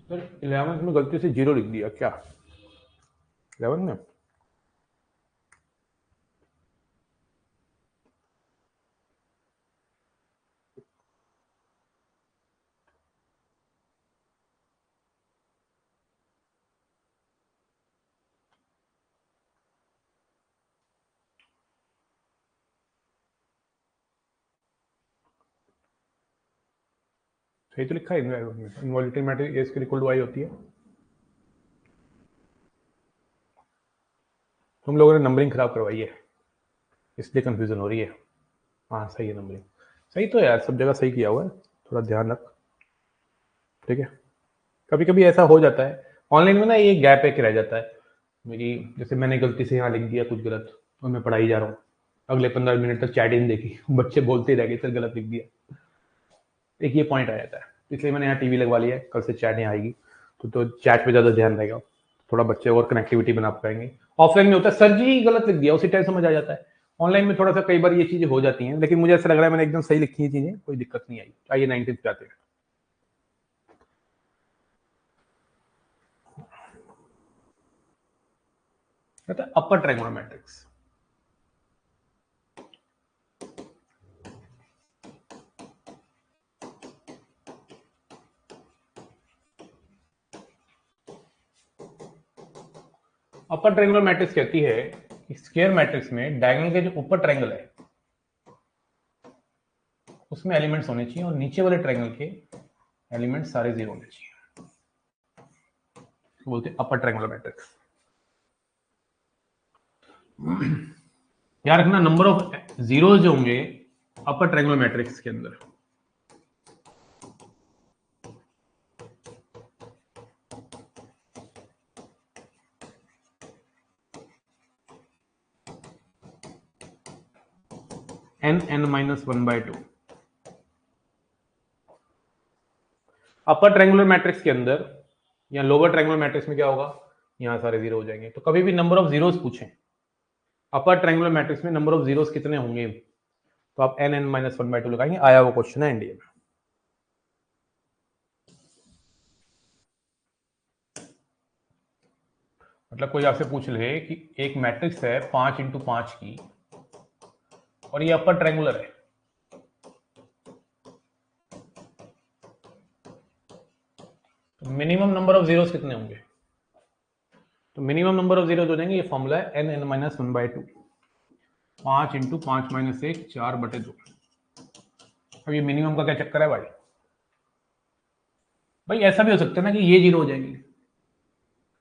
S1: सर 11th में गलती से 0 लिख दिया क्या? 11th में सही तो लिखा है। Involutory matrix A square equal to I होती है। तुम लोगों ने नंबरिंग खराब करवाई है, इसलिए कंफ्यूजन हो रही है। हाँ सही है नंबरिंग। सही तो यार, सब जगह सही किया हुआ है, थोड़ा ध्यान रख, ठीक है। कभी कभी ऐसा हो जाता है ऑनलाइन में ना, ये गैप एक रह जाता है मेरी, जैसे मैंने गलती से यहाँ लिख दिया कुछ गलत और मैं पढ़ाई जा रहा हूँ, अगले 15 मिनट तक चैट ही नहीं देखी, बच्चे बोलते ही रह गए सर गलत लिख दिया, एक ये पॉइंट आ जाता है। इसलिए मैंने यहाँ टीवी लगवा लिया है, कल से चैट यहाँ आएगी तो चैट पे ज़्यादा ध्यान रहेगा, थोड़ा बच्चे और कनेक्टिविटी बना पाएंगे। ऑफलाइन में होता है सर जी गलत लिख दिया, उसी टाइम समझ आ जाता है, ऑनलाइन में थोड़ा सा कई बार ये चीज़ें हो जाती हैं, लेकिन मुझे ऐसा लग रहा है मैंने एकदम सही लिखी है चीज़ें, कोई दिक्कत नहीं आई। आइए 19 पे आते हैं। Upper triangular matrix, upper triangular matrix कहती है कि स्क्वायर मैट्रिक्स में डायगोनल के जो ऊपर ट्रायंगल है उसमें एलिमेंट्स होने चाहिए और नीचे वाले ट्रायंगल के एलिमेंट सारे जीरो होने चाहिए, बोलते हैं अपर ट्रायंगुलर मैट्रिक्स। याद रखना नंबर ऑफ जीरोज जो होंगे अपर ट्रायंगुलर मैट्रिक्स के अंदर, n(n-1/2) अपर ट्रायंगुलर मैट्रिक्स के अंदर या लोअर ट्रायंगुलर मैट्रिक्स में क्या होगा, यहां सारे जीरो हो जाएंगे। तो कभी भी नंबर ऑफ जीरोस पूछें अपर ट्रायंगुलर मैट्रिक्स में, नंबर ऑफ जीरोस कितने होंगे, तो आप n(n-1/2) लगाएंगे। आया वो क्वेश्चन है एनडीए में। मतलब कोई आपसे पूछ ले कि एक मैट्रिक्स है 5x5 की और ये अपर ट्रायंगुलर है, तो मिनिमम नंबर ऑफ जीरोस कितने होंगे, तो मिनिमम नंबर ऑफ जीरोस हो जाएंगे, ये फॉर्मूला है n(n-1/2), 5x5 - 1 4/2। अब ये मिनिमम का क्या चक्कर है भाई, भाई ऐसा भी हो सकता है ना कि ये जीरो हो जाएंगे।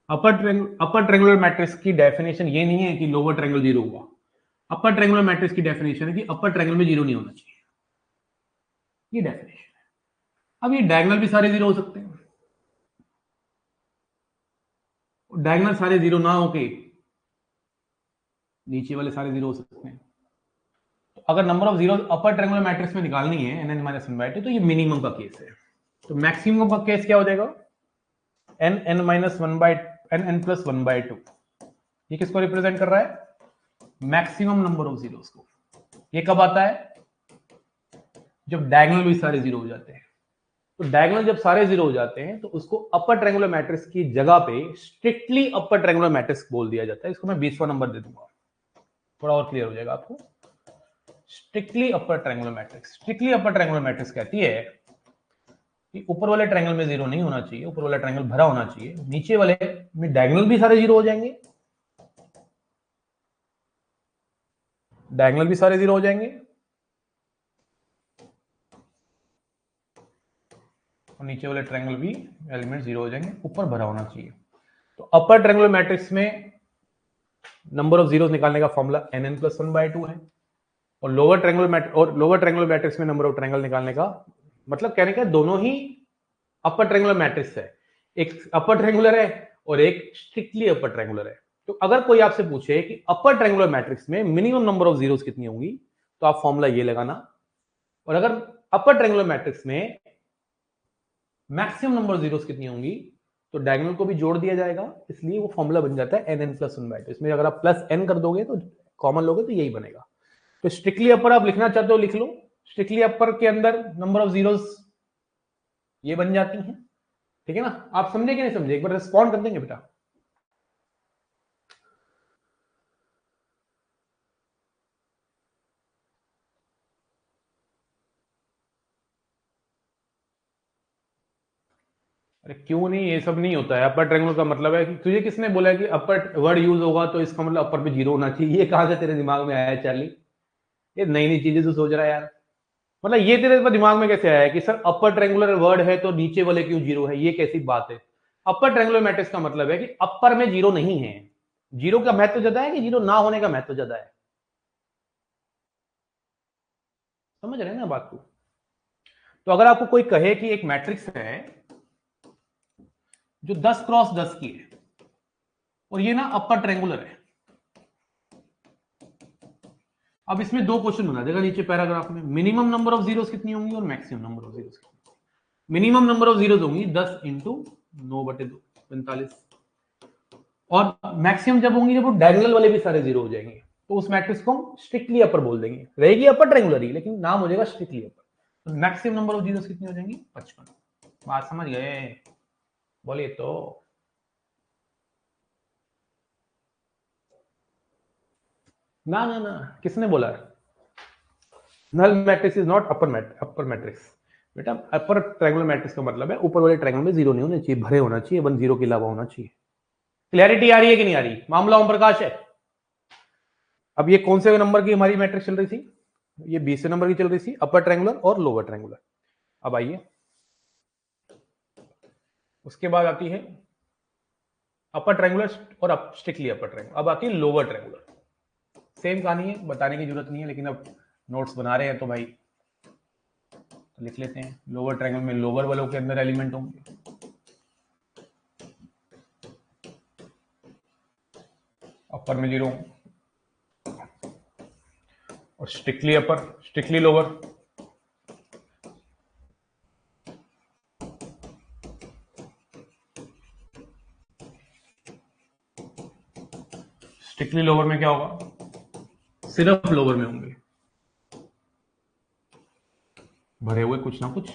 S1: अपर ट्रायंगुलर मैट्रिक्स की डेफिनेशन ये नहीं है कि लोअर ट्रायंगल जीरो हुआ, अपर ट्रायंगुलर मैट्रिक्स की डेफिनेशन है कि अपर ट्रायंगल में जीरो नहीं होना चाहिए, ये डेफिनेशन है। अब ये डायगोनल भी सारे जीरो हो सकते हैं, डायगोनल सारे जीरो ना होके नीचे वाले सारे जीरो हो सकते हैं। तो अगर number of zero upper triangular matrix में निकालनी है n(n-1/2), तो ये मिनिमम का केस है। तो मैक्सिमम का केस क्या हो जाएगा, n(n-1/2), ये किसको रिप्रेजेंट कर रहा है, मैक्सिमम नंबर ऑफ जीरोस को। ये कब आता है, जब डायगोनल भी सारे जीरो हो जाते हैं। तो डायगोनल जब सारे जीरो हो जाते हैं तो उसको अपर ट्रायंगुलर मैट्रिक्स की जगह पे स्ट्रिक्टली अपर ट्रायंगुलर मैट्रिक्स बोल दिया जाता है। इसको मैं 20वां नंबर दे दूंगा, थोड़ा और क्लियर हो जाएगा आपको। Strictly upper triangular matrix, strictly upper triangular matrix कहती है कि ऊपर वाले ट्रायंगल में जीरो नहीं होना चाहिए, ऊपर वाला ट्रायंगल भरा होना चाहिए, नीचे वाले में डायगोनल भी सारे जीरो हो जाएंगे, डायगोनल भी सारे जीरो हो जाएंगे और नीचे वाले ट्रायंगल भी एलिमेंट जीरो हो जाएंगे, ऊपर भरा होना चाहिए। तो अपर ट्रायंगुलर मैट्रिक्स में नंबर ऑफ जीरोस निकालने का फॉर्मूला n(n+1/2) है, और लोअर ट्रायंगुलर मैट्रिक्स में नंबर ऑफ ट्रायंगल निकालने का मतलब कहने का दोनों ही अपर ट्रायंगुलर मैट्रिक्स है, एक अपर ट्रायंगुलर है और एक स्ट्रिक्टली अपर ट्रायंगुलर है। तो अगर कोई आपसे पूछे कि अपर ट्रायंगुलर मैट्रिक्स में मिनिमम नंबर ऑफ जीरोस कितनी होंगी, तो आप फॉर्मूला ये लगाना, और अगर अपर ट्रायंगुलर मैट्रिक्स में मैक्सिमम नंबर जीरोस कितनी होंगी तो डायगोनल को भी जोड़ दिया जाएगा, इसलिए वो फॉर्मूला बन जाता है n(n+1/2). इसमें अगर आप +n कर दोगे तो कॉमन लोगे तो यही बनेगा। तो स्ट्रिक्टली अपर आप लिखना चाहते हो लिख लो, स्ट्रिक्टली अपर के अंदर नंबर ऑफ जीरोस ये बन जाती हैं, ठीक है ना। आप समझे कि नहीं समझे, एक बार रिस्पॉन्ड कर देंगे बेटा। अरे क्यों नहीं, ये सब नहीं होता है। अपर ट्रायंगल का मतलब है कि तुझे किसने बोला है कि अपर वर्ड यूज होगा तो इसका मतलब अपर पे जीरो होना चाहिए, ये कहां से तेरे दिमाग में आया है चार्ली, ये नई नई चीजें तो सोच रहा है यार। मतलब ये तेरे दिमाग में कैसे आया है कि सर अपर ट्रायंगुलर वर्ड है तो नीचे वाले क्यों जीरो है, ये कैसी बात है। अपर ट्रायंगुलर मैट्रिक्स का मतलब है कि अपर में जीरो नहीं है, जीरो का महत्व ज्यादा है कि जीरो ना होने का महत्व ज्यादा है, समझ रहे हैं ना बात को? तो अगर आपको कोई कहे कि एक मैट्रिक्स है जो 10 क्रॉस 10 की है और ये ना अपर ट्रायंगुलर है, अब इसमें दो क्वेश्चन बना देगा नीचे पैराग्राफ में, मिनिमम नंबर ऑफ जीरोस कितनी होंगी और मैक्सिमम नंबर ऑफ जीरोस कितनी। मिनिमम नंबर ऑफ जीरोस होंगी 10 इंटू 9/2 45, और मैक्सिमम जब होंगी जब वो डायगोनल वाले भी सारे जीरो हो जाएंगे, तो उस मैट्रिक्स को हम स्ट्रिक्टली अपर बोल देंगे, रहेगी अपर ट्रायंगुलर ही लेकिन नाम हो जाएगा स्ट्रिक्टली अपर। तो मैक्सिमम नंबर ऑफ जीरोस कितनी हो जाएंगी? 55। बात समझ गए? बोलिए तो। ना ना ना, किसने बोला है? Null matrix is not upper matrix बेटा। अपर ट्रायंगुलर मैट्रिक्स का मतलब है ऊपर वाले ट्रायंगल में जीरो नहीं होना चाहिए, भरे होना चाहिए, 1 0 के अलावा होना चाहिए। क्लैरिटी आ रही है कि नहीं आ रही? मामला ओम प्रकाश है। अब ये कौन से नंबर की हमारी मैट्रिक्स चल रही थी? ये 20 नंबर की चल रही थी, अपर ट्रायंगुलर और लोअर ट्रायंगुलर। अब आइए, उसके बाद आती है अपर ट्रायंगुलर और स्ट्रिक्टली अपर ट्रायंगुलर। अब आती है लोअर ट्रायंगुलर। सेम कहानी है, बताने की जरूरत नहीं है, लेकिन अब नोट्स बना रहे हैं तो भाई तो लिख लेते हैं। लोअर ट्रायंगल में लोअर वालों के अंदर एलिमेंट होंगे, अपर में 0 और स्ट्रिक्टली अपर स्ट्रिक्टली लोअर। स्ट्रिक्टली लोअर में क्या होगा? सिर्फ लोअर में होंगे भरे हुए कुछ ना कुछ,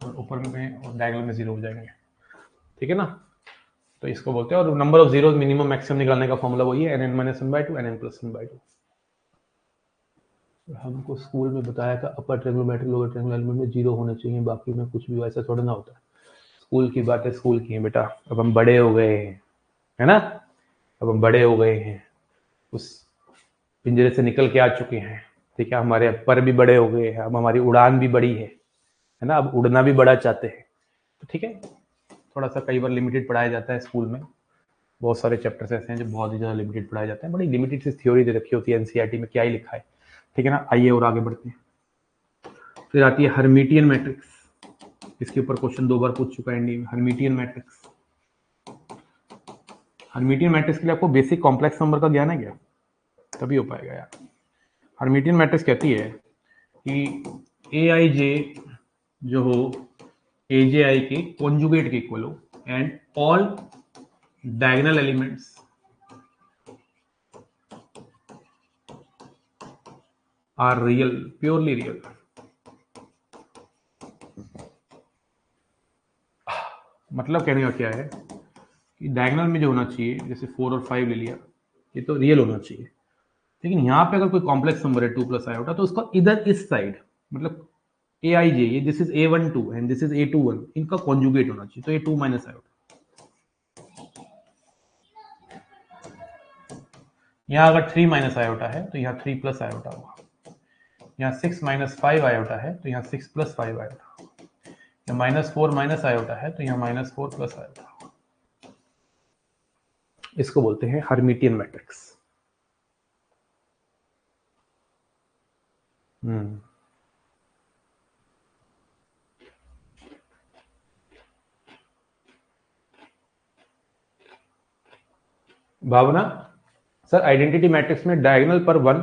S1: और ऊपर में और डायगोनल में 0 हो जाएंगे। ठीक है ना? तो इसको बोलते हैं, और number of zero minimum maximum निकालने का फॉर्मूला वही है, nn - 1/2 nn + 1/2। हमको स्कूल में बताया था upper triangular matrix lower triangular element में 0 होने चाहिए, बाकी में कुछ भी वैसा थोड़ा ना होता है। स्कूल की बातें स्कूल की हैं बेटा, अब हम बड़े हो गए हैं, है ना? अब हम बड़े हो गए हैं, उस पिंजरे से निकल के आ चुके हैं। ठीक है, हमारे पर भी बड़े हो गए हैं, अब हमारी उड़ान भी बड़ी है ना? अब उड़ना भी बड़ा चाहते हैं। तो ठीक है, थोड़ा सा कई बार लिमिटेड पढ़ाया जाता है स्कूल में, बहुत सारे चैप्टर्स ऐसे हैं जो बहुत ही ज़्यादा लिमिटेड पढ़ाए जाते हैं, बड़ी लिमिटेड सी थ्योरी दे रखी होती है एनसीईआरटी में, क्या ही लिखा है। ठीक है ना? आइए और आगे बढ़ते हैं। फिर आती है हर्मिटियन मैट्रिक्स। इसके ऊपर क्वेश्चन 2 बार पूछ चुका है एनडीए में। हर्मिटियन मैट्रिक्स, हर्मिटियन मैट्रिक्स के लिए आपको बेसिक कॉम्प्लेक्स नंबर का ज्ञान है क्या? तभी हो पाएगा यार। हर्मिटियन मैट्रिक्स कहती है कि ए आई जे जो हो ए जे आई के कॉन्जुगेट के इक्वल हो, and all diagonal elements are real, purely real. मतलब कहने का क्या है कि डायगोनल में जो होना चाहिए, जैसे 4 और 5 ले लिया, ये तो रियल होना चाहिए, लेकिन यहाँ पे अगर कोई कॉम्प्लेक्स नंबर है 2 + i होता तो उसका इधर इस साइड, मतलब ए आई जे, ये this is A12 and this is A21, इनका कॉन्जुगेट होना चाहिए, तो ये 2 - i होता। यहाँ अगर 3 - i है तो यहाँ 3 + i होगा, यहाँ 6 - 5 i है तो यहाँ 6 + 5 i, यहाँ -4 - i है तो यहाँ -4 + i। इसको बोलते हैं हर्मिटियन मैट्रिक्स। भावना, सर आइडेंटिटी मैट्रिक्स में डायगोनल पर 1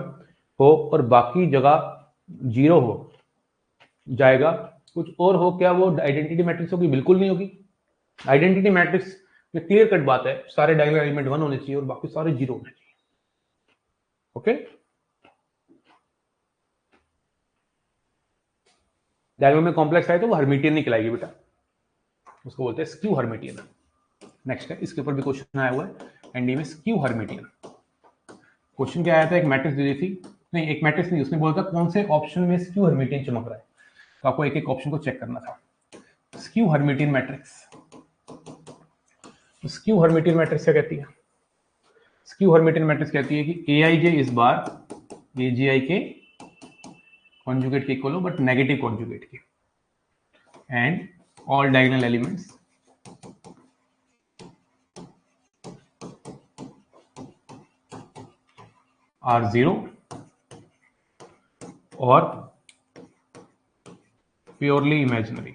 S1: हो और बाकी जगह 0 हो जाएगा, कुछ और हो क्या वो आइडेंटिटी मैट्रिक्स होगी? बिल्कुल नहीं होगी। आइडेंटिटी मैट्रिक्स में क्लियर कट बात है, सारे डायगोनल एलिमेंट 1 होने चाहिए और बाकी सारे 0 होने चाहिए। ओके, डायगोनल में कॉम्प्लेक्स आए तो वो हर्मिटियन नहीं कहलाएगी बेटा, उसको बोलते हैं स्क्यू हर्मिटियन। नेक्स्ट है, इसके ऊपर भी क्वेश्चन आया हुआ है एनडी में, स्क्यू हर्मिटियन। क्वेश्चन क्या आया था, एक मैट्रिक्स दी थी, नहीं एक मैट्रिक्स नहीं, उसने बोला था कौन से ऑप्शन में स्क्यू हर्मिटियन चमक रहा है, तो आपको एक एक ऑप्शन को चेक करना था। Skew Hermitian matrix, skew Hermitian matrix क्या कहती है? स्क्यू हर्मिटियन मैट्रिक्स कहती है कि ए आई जे इस बार ए जी आई के कॉन्जुगेट के इक्वल हो, बट नेगेटिव कॉन्जुगेट के, and all diagonal elements are 0 और प्योरली इमेजिनरी।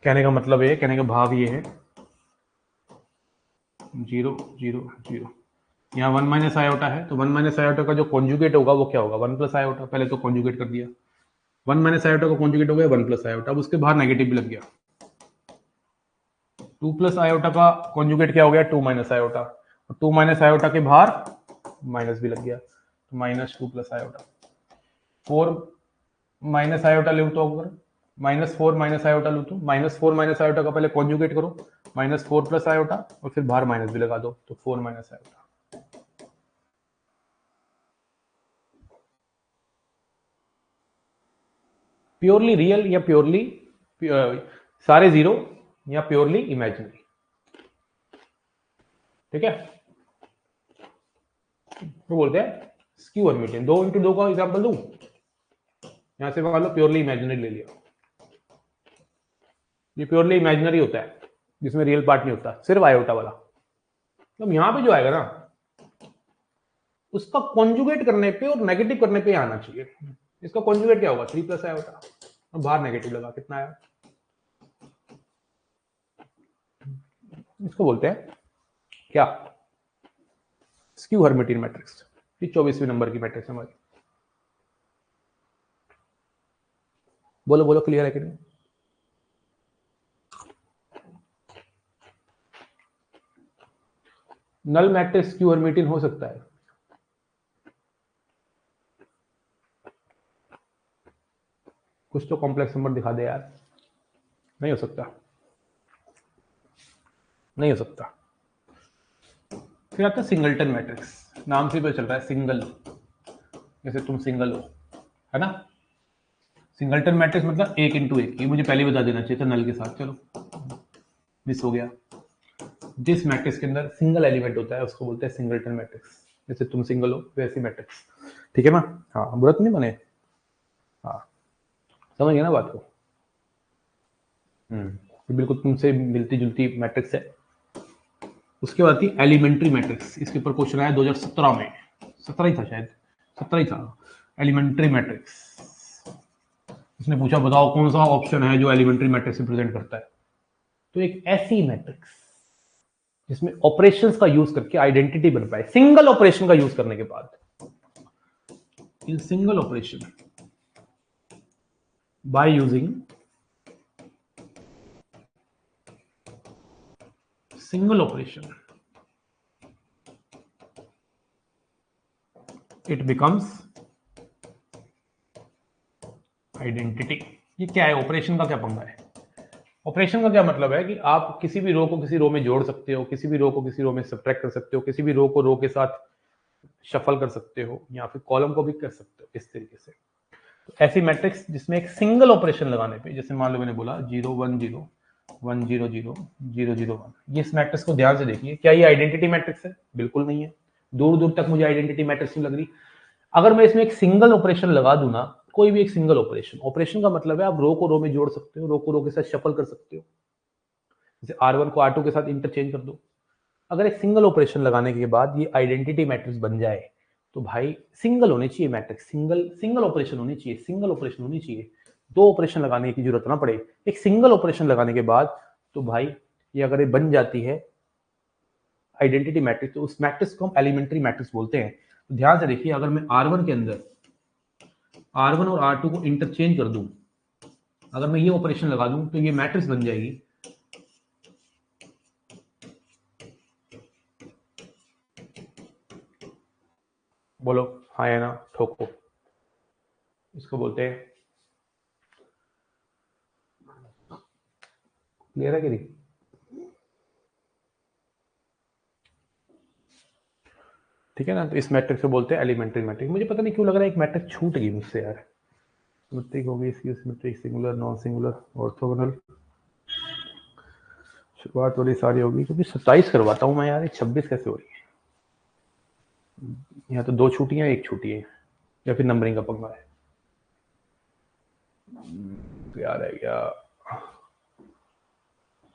S1: कहने का मतलब ये, कहने का भाव ये है 0 0 0, यहाँ 1 माइनस आयोटा है, तो 1 माइनस आयोटा का जो कॉन्जुगेट होगा वो क्या होगा, 1 प्लस आयोटा। पहले तो कॉन्जुगेट कर दिया, 1 माइनस आयोटा का कॉन्जुगेट हो गया 1 प्लस आयोटा। अब उसके बाहर नेगेटिव भी लग गया, 2 प्लस आयोटा का कॉन्जुगेट क्या हो गया, 2 माइनस आयोटा। और 2 माइनस आयोटा के बाहर माइनस भी लग गया, तो minus 2 plus iota. 4 minus iota लूँ तो अगर -4 माइनस आयोटा लूँ तो -4 माइनस आयोटा का पहले कॉन्जुगेट करो, -4 प्लस आयोटा, और फिर बाहर माइनस भी लगा दो, तो 4 माइनस आयोटा। प्योरली रियल या प्योरली सारे जीरो, या प्योरली इमेजिनरी। ठीक है, तो बोलते हैं स्क्यू हर्मिटियन। 2 इंटू 2 का एग्जाम्पल दूं, यहां से मान लो प्योरली इमेजिनरी ले लिया। ये प्योरली इमेजिनरी होता है, जिसमें रियल पार्ट नहीं होता, सिर्फ आयोटा वाला। तो यहां पे जो आएगा ना, उसका कॉन्जुगेट करने पे और नेगेटिव करने पे आना चाहिए। इसका कॉन्जुगेट क्या होगा, 3 प्लस आयोटा, और बाहर नेगेटिव लगा, कितना आया। इसको बोलते हैं क्या, स्क्यू हर्मिटियन मैट्रिक्स। ये 24वें नंबर की मैट्रिक्स हमारी। बोलो बोलो, क्लियर है कि नहीं। नल मैट्रिक्स स्क्यू हर्मिटियन हो सकता है। कुछ तो कॉम्प्लेक्स नंबर दिखा दे यार। नहीं हो सकता, नहीं हो सकता। फिर आता है सिंगलटन मैट्रिक्स, नाम से पता चल रहा है सिंगल, जैसे तुम सिंगल हो, है ना। सिंगलटन मैट्रिक्स मतलब 1 इंटू 1। ये मुझे पहले ही बता देना चाहिए था नल के साथ, चलो मिस हो गया। जिस मैट्रिक्स के अंदर सिंगल एलिमेंट होता है उसको बोलते हैं सिंगलटन मैट्रिक्स। जैसे तुम सिंगल हो वैसी मैट्रिक्स, ठीक है ना। हाँ, बुरा तो नहीं बने। हाँ, समझ गया ना बात को। ये बिल्कुल तुमसे मिलती जुलती मैट्रिक्स है। उसके बाद थी एलिमेंट्री मैट्रिक्स। इसके ऊपर क्वेश्चन आया 2017 में, 17 ही था शायद, 17 ही था। एलिमेंट्री मैट्रिक्स, उसने पूछा बताओ कौन सा ऑप्शन है जो एलिमेंट्री मैट्रिक्स रिप्रेजेंट करता है। तो एक ऐसी मैट्रिक्स जिसमें ऑपरेशंस का यूज करके आइडेंटिटी बन पाए, सिंगल ऑपरेशन का यूज करने के बाद। In single operation, by using single operation, it becomes identity. ये क्या है, ऑपरेशन का क्या पंगा है। ऑपरेशन का क्या मतलब है कि आप किसी भी रो को किसी रो में जोड़ सकते हो, किसी भी रो को किसी रो में सब्ट्रैक्ट कर सकते हो, किसी भी रो को रो के साथ शफल कर सकते हो, या फिर कॉलम को भी कर सकते हो इस तरीके से। तो ऐसी मैट्रिक्स जिसमें एक सिंगल ऑपरेशन लगाने पे, जैसे मान लो मैंने बोला 0 1 0 1 0 0 0 0 1, ये इस मैट्रिक्स को ध्यान से देखिए। क्या ये आइडेंटिटी मैट्रिक्स है, बिल्कुल नहीं है। दूर दूर तक मुझे आइडेंटिटी मैट्रिक्स नहीं लग रही। अगर मैं इसमें एक सिंगल ऑपरेशन लगा दूं ना, कोई भी एक सिंगल ऑपरेशन, ऑपरेशन का मतलब है आप रो को रो में जोड़ सकते हो, रो को रो के साथ शफल कर सकते हो, जैसे R1 को R2 के साथ इंटरचेंज कर दो। अगर एक सिंगल ऑपरेशन लगाने के बाद ये आइडेंटिटी मैट्रिक्स बन जाए, तो भाई सिंगल होनी चाहिए मैट्रिक्स, सिंगल सिंगल ऑपरेशन होनी चाहिए, सिंगल ऑपरेशन होनी चाहिए। दो ऑपरेशन लगाने की जरूरत ना पड़े, एक सिंगल ऑपरेशन लगाने के बाद तो भाई ये अगर ये बन जाती है आइडेंटिटी मैट्रिक्स, तो उस मैट्रिक्स को हम एलिमेंट्री मैट्रिक्स बोलते हैं। तो ध्यान से देखिए, अगर मैं R1 के अंदर R1 और R2 को इंटरचेंज कर दूं, अगर मैं ये ऑपरेशन लगा दूं तो ये मैट्रिक्स बन जाएगी बोलो हाँ या ना, ठोको। इसको बोलते हैं, क्लियर है कि नहीं। ठीक है ना, तो इस मैट्रिक्स को बोलते हैं एलिमेंट्री मैट्रिक्स। मुझे पता नहीं क्यों लग रहा है एक मैट्रिक्स छूट गई मुझसे यार। सिमेट्रिक होगी, इसकी symmetric, singular, non singular, orthogonal, शुरुआत वाली सारी होगी, क्योंकि 27 करवाता हूँ मैं यार, 26 कैसे हो रही है। यहाँ तो 2 छुट्टियां, 1 छुट्टी है, या फिर नंबरिंग का पंगा है। तो यार है क्या,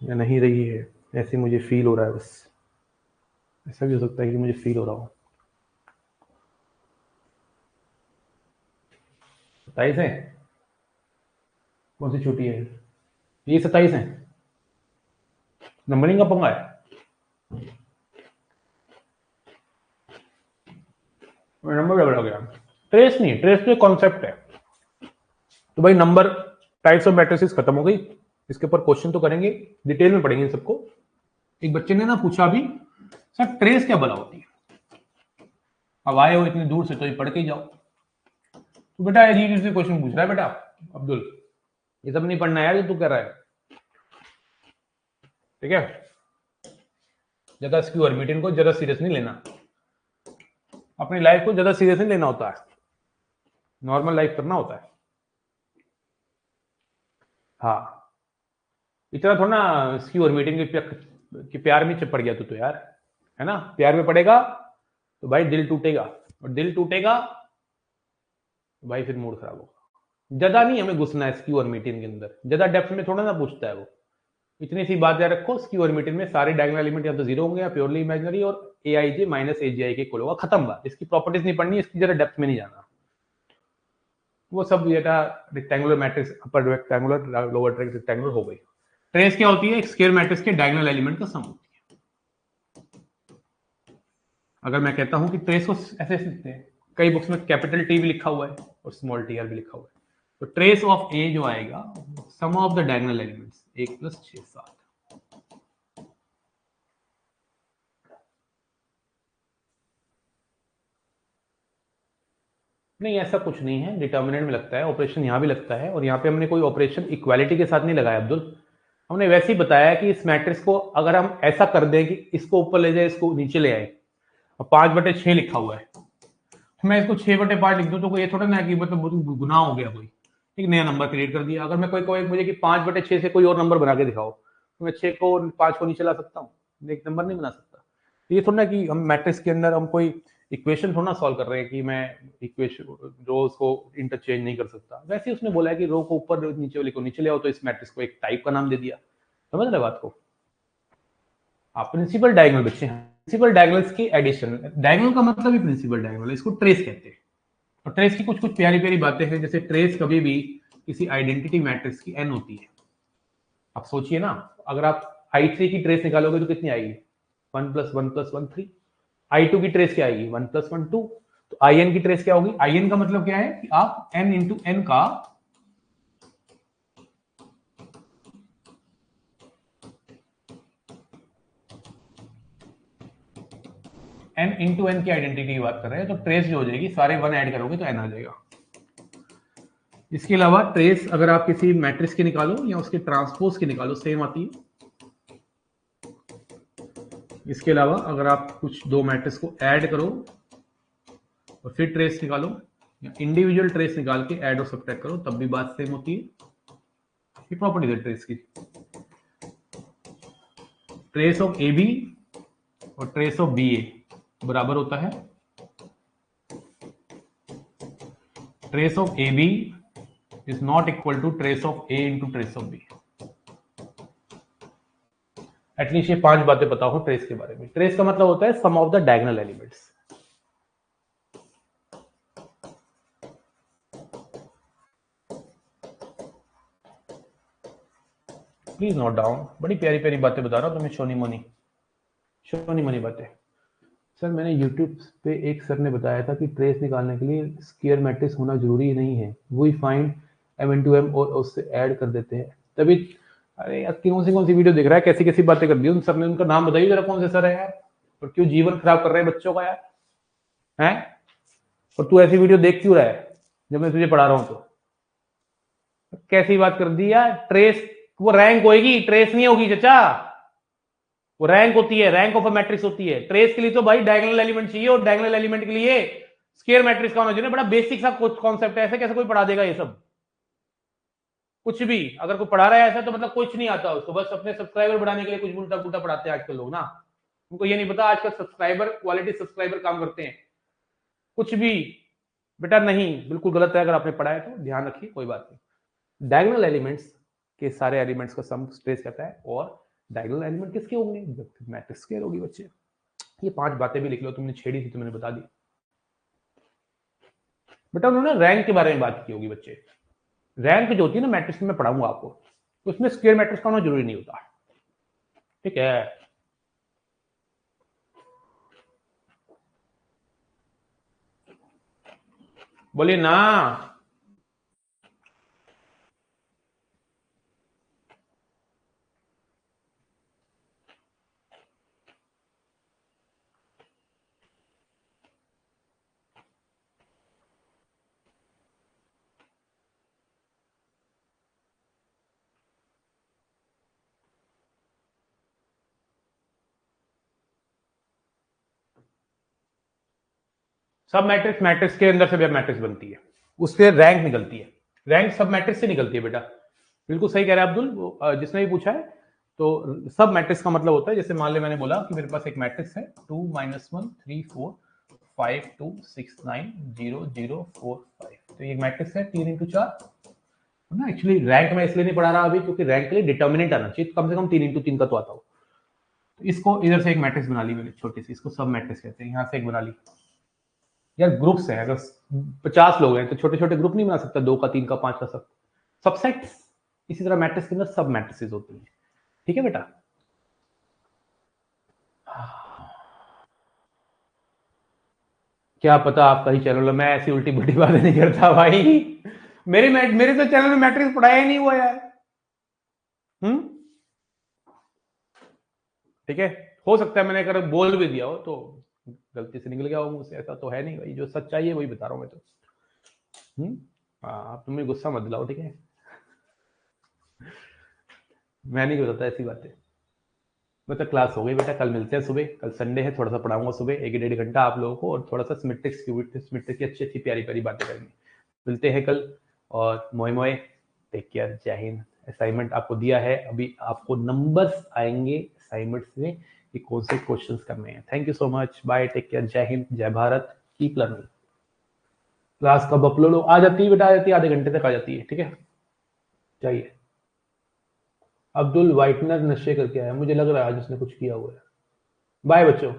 S1: या नहीं रही है, ऐसे मुझे फील हो रहा है बस, ऐसा भी हो सकता है कि मुझे फील हो रहा हो। 27 है, कौन सी छुट्टी है? ये 27 है, नंबरिंग का पंगा है। नंबर डबल हो गया। ट्रेस नहीं, ट्रेस तो कॉन्सेप्ट है। तो भाई नंबर, टाइप्स ऑफ मैट्रिसेस खत्म हो गई। इसके ऊपर क्वेश्चन तो करेंगे, डिटेल में पढ़ेंगे सबको। एक बच्चे ने ना पूछा अभी, सर ट्रेस क्या भला होती है? अब आए हो इतनी दूर से तो ये पढ़ के ही जाओ। तो बेटा ये क्वेश्चन पूछ रहा है बेटा अब्दुल, ये सब नहीं पढ़ना यार जो तू कह रहा है, ठीक है? ज्यादा स्क्यू ऑर्बिटल को ज्यादा सीरियस नहीं लेना, अपनी लाइफ को ज्यादा सीरियस नहीं लेना होता है, नॉर्मल लाइफ करना होता है। हाँ, इतना थोड़ा ना स्क्यू ऑर्बिटल के प्यार में पड़ गया तो यार, है ना? प्यार में पड़ेगा तो भाई दिल टूटेगा, और दिल टूटेगा तो भाई फिर मूड खराब होगा। ज्यादा नहीं हमें घुसना है स्क्यू ऑर्बिटल के अंदर, ज्यादा डेप्थ में थोड़ा ना पूछता है वो। इतनी सी बात याद रखो, स्क्यू ऑर्बिटल में सारे डायगोनल एलिमेंट या तो जीरो होंगे या प्योरली इमेजिनरी, और एआईजे माइनस एजीआई के इक्वल होगा, खत्म बात। इसकी प्रॉपर्टीज नहीं पढ़नी, इसकी जरा डेप्थ में नहीं जाना। वो सब बेटा रेक्टेंगुलर मैट्रिक्स, अपर रेक्टेंगुलर लोअर रेक्टेंगुलर हो गई। ट्रेस क्या होती है? एक स्क्वायर मैट्रिक्स के डायगोनल एलिमेंट का सम होती है। अगर मैं कहता हूं कि ट्रेस को ऐसे लिखते हैं, कई बुक्स में कैपिटल टी भी लिखा हुआ है और स्मॉल टी आर भी लिखा हुआ है। तो ट्रेस ऑफ ए जो आएगा, सम ऑफ द डायगोनल एलिमेंट्स 1 + 6 7। नहीं ऐसा कुछ नहीं है, डिटर्मिनेंट में लगता है, ऑपरेशन यहाँ भी लगता है, और यहाँ पे हमने कोई ऑपरेशन इक्वालिटी के साथ नहीं लगाया अब्दुल। हमने वैसे ही बताया कि इस मैट्रिक्स को अगर हम ऐसा कर दें कि इसको ऊपर ले जाए, इसको नीचे ले आए, और 5/6 लिखा हुआ है, मैं इसको 6/5 लिख दूं तो कोई ये थोड़ा ना कि मतलब गुनाह हो गया कोई, एक नया नंबर क्रिएट कर दिया। अगर मैं कोई मुझे कि 5/6 से कोई और नंबर बना के दिखाओ, तो मैं 6 को 5 को नीचे ला सकता हूँ, एक नंबर नहीं बना सकता। ये थोड़ा ना कि हम मैट्रिक्स के अंदर हम कोई इक्वेशन थोड़ा सॉल्व कर रहे हैं कि मैं इक्वेशन रोज को इंटरचेंज नहीं कर सकता। वैसे ही उसने बोला है कि रो को ऊपर नीचे वाले को नीचे ले आओ, तो इस मैट्रिक्स को एक टाइप का नाम दे दिया। समझ रहे बात को? आप प्रिंसिपल डायगोनल बच्चे हैं, प्रिंसिपल डायगोनल्स की एडिशन, डायगोनल का मतलब ही प्रिंसिपल डायगोनल, इसको ट्रेस कहते हैं। और ट्रेस की कुछ कुछ प्यारी प्यारी बातें हैं, जैसे ट्रेस कभी भी किसी आइडेंटिटी मैट्रिक्स की एन होती है। आप सोचिए ना, अगर आप I3 की ट्रेस निकालोगे तो कितनी आएगी? 1 + 1 + 1 3। I2 की ट्रेस क्या आएगी? 1 + 1 2। तो IN की ट्रेस क्या होगी? IN का मतलब क्या है कि आप n × n का n × n की आइडेंटिटी की बात कर रहे हैं, तो ट्रेस जो हो जाएगी, सारे 1 ऐड करोगे तो n आ जाएगा। इसके अलावा ट्रेस अगर आप किसी मैट्रिक्स की निकालो या उसके ट्रांसपोज की निकालो, सेम आती है। इसके अलावा अगर आप कुछ दो मैट्रिक्स को ऐड करो और फिर ट्रेस निकालो, या इंडिविजुअल ट्रेस निकाल के ऐड और सब्ट्रैक्ट करो, तब भी बात सेम होती है। ये प्रॉपर्टीज है ट्रेस की। ट्रेस ऑफ ए बी और ट्रेस ऑफ बी ए बराबर होता है trace of A B is not equal to trace of A into trace of B. At least ये 5 बातें पता हो ट्रेस के बारे में। ट्रेस का मतलब होता है sum of the diagonal elements. Please note down, बड़ी प्यारी प्यारी बातें बता रहा हूं तुम्हें, शोनी मोनी बातें। सर मैंने यूट्यूब पे एक सर ने बताया था कि ट्रेस निकालने के लिए स्क्वायर मैट्रिक्स होना जरूरी नहीं है, वी फाइंड m×m और उससे ऐड कर देते हैं तभी। अरे यार कौन सी वीडियो देख रहा है, कैसी कैसी बातें कर दी उन सर ने? उनका नाम बताइए जरा, कौन से सर है यार, और क्यों जीवन खराब कर रहे हैं बच्चों का यार, हैं? और तू ऐसी वीडियो देख क्यों रहा है जब मैं तुझे पढ़ा रहा हूं? तो कैसी बात कर दी यार? ट्रेस वो रैंक होगी, ट्रेस नहीं होगी चचा, वो रैंक होती है, रैंक ऑफ अ मैट्रिक्स होती है। ट्रेस के लिए तो भाई डायगोनल एलिमेंट चाहिए, और डायगोनल एलिमेंट के लिए स्क्वायर मैट्रिक्स का होना चाहिए। बड़ा बेसिक सा कॉन्सेप्ट है, ऐसे कैसे कोई पढ़ा देगा ये सब? कुछ भी अगर कोई पढ़ा रहा है ऐसा, तो मतलब कुछ नहीं आता उसको, बस अपने सब्सक्राइबर बढ़ाने के लिए कुछ उल्टा पुल्टा पढ़ाते हैं आजकल लोग ना। उनको ये नहीं पता आजकल सब्सक्राइबर, क्वालिटी सब्सक्राइबर काम करते हैं। कुछ भी बेटा नहीं, बिल्कुल गलत है। अगर आपने पढ़ा है तो ध्यान रखिए, कोई बात नहीं। डायगोनल एलिमेंट्स के सारे एलिमेंट्स का सम ट्रेस कहता है, और डायगोनल एलिमेंट किसके होंगे? मैट्रिक्स स्क्वायर होगी बच्चे। ये 5 बातें भी लिख लो, तुमने छेड़ी थी तो मैंने बता दी। बेटा उन्होंने रैंक के बारे में बात की होगी बच्चे। रैंक जो होती है ना मैट्रिक्स में, मैं पढ़ाऊंगा आपको, उसमें स्क्वायर मैट्रिक्स का होना जरूरी नहीं होता, ठीक है। बोलिए ना। सब मैट्रिक्स, मैट्रिक्स के अंदर से भी मैट्रिक्स बनती है, उससे रैंक निकलती है। रैंक सब मैट्रिक्स से निकलती है बेटा। बिल्कुल सही कह रहा है अब्दुल, जिसने भी पूछा है। तो सब मैट्रिक्स का मतलब होता है, जैसे मान ले मैंने बोला कि मेरे पास एक मैट्रिक्स है 2 - 1 3 4 5 2 6 9 0 0 4 5, तो ये मैट्रिक्स है 3 × 4 ना। एक्चुअली रैंक में इसलिए नहीं पढ़ा रहा अभी, क्योंकि रैंक के लिए डिटर्मिनेंट आना चाहिए, कम से कम 3 × 3 का तो आता हो। तो इसको इधर से एक मैट्रिक्स बना ली मैंने छोटी सी, इसको सब मैट्रिक्स कहते हैं। यहाँ से एक बना ली यार, ग्रुप्स है, अगर 50 लोग हैं तो छोटे छोटे ग्रुप नहीं बना सकता, 2 का 3 का 5 का, सब सबसेट्स। इसी तरह मैट्रिक्स के अंदर सब मैट्रिसेस होती हैं, ठीक है बेटा। क्या पता आपका ही चैनल है, मैं ऐसी उल्टी बुल्टी बातें नहीं करता भाई। मेरे तो चैनल में मैट्रिक्स पढ़ाया ही नहीं हुआ यार। ठीक है, हो सकता है मैंने अगर बोल भी दिया हो तो गलती से निकल गया हो मुझसे, ऐसा तो है नहीं भाई, जो सच्चाई है वही बता रहा हूं मैं तो। आप तुम्हें गुस्सा मत दिलाओ, ठीक है। मैं नहीं बताता ऐसी बातें। मतलब क्लास हो गई बेटा, कल मिलते हैं सुबह, कल संडे है, थोड़ा सा पढ़ाऊंगा सुबह 1-1.5 घंटा आप लोगों को, और थोड़ा सा सिमेट्रिक्स की अच्छी अच्छी प्यारी प्यारी बातें करेंगे। मिलते हैं कल, और मोए मोए, take care, Jai Hind. Assignment आपको दिया है, अभी आपको नंबर्स आएंगे असाइनमेंट में कि कौन से क्वेश्चंस करने हैं। Thank you so much, bye, take care, Jai Hind, Jai Bharat, keep learning. Class कब अपलोड आ जाती है बेटा? आ जाती है, आधे घंटे तक आ जाती है, ठीक है। चाहिए अब्दुल वाइटनर नशे करके आया, मुझे लग रहा है आज उसने कुछ किया हुआ है। बाय बच्चों।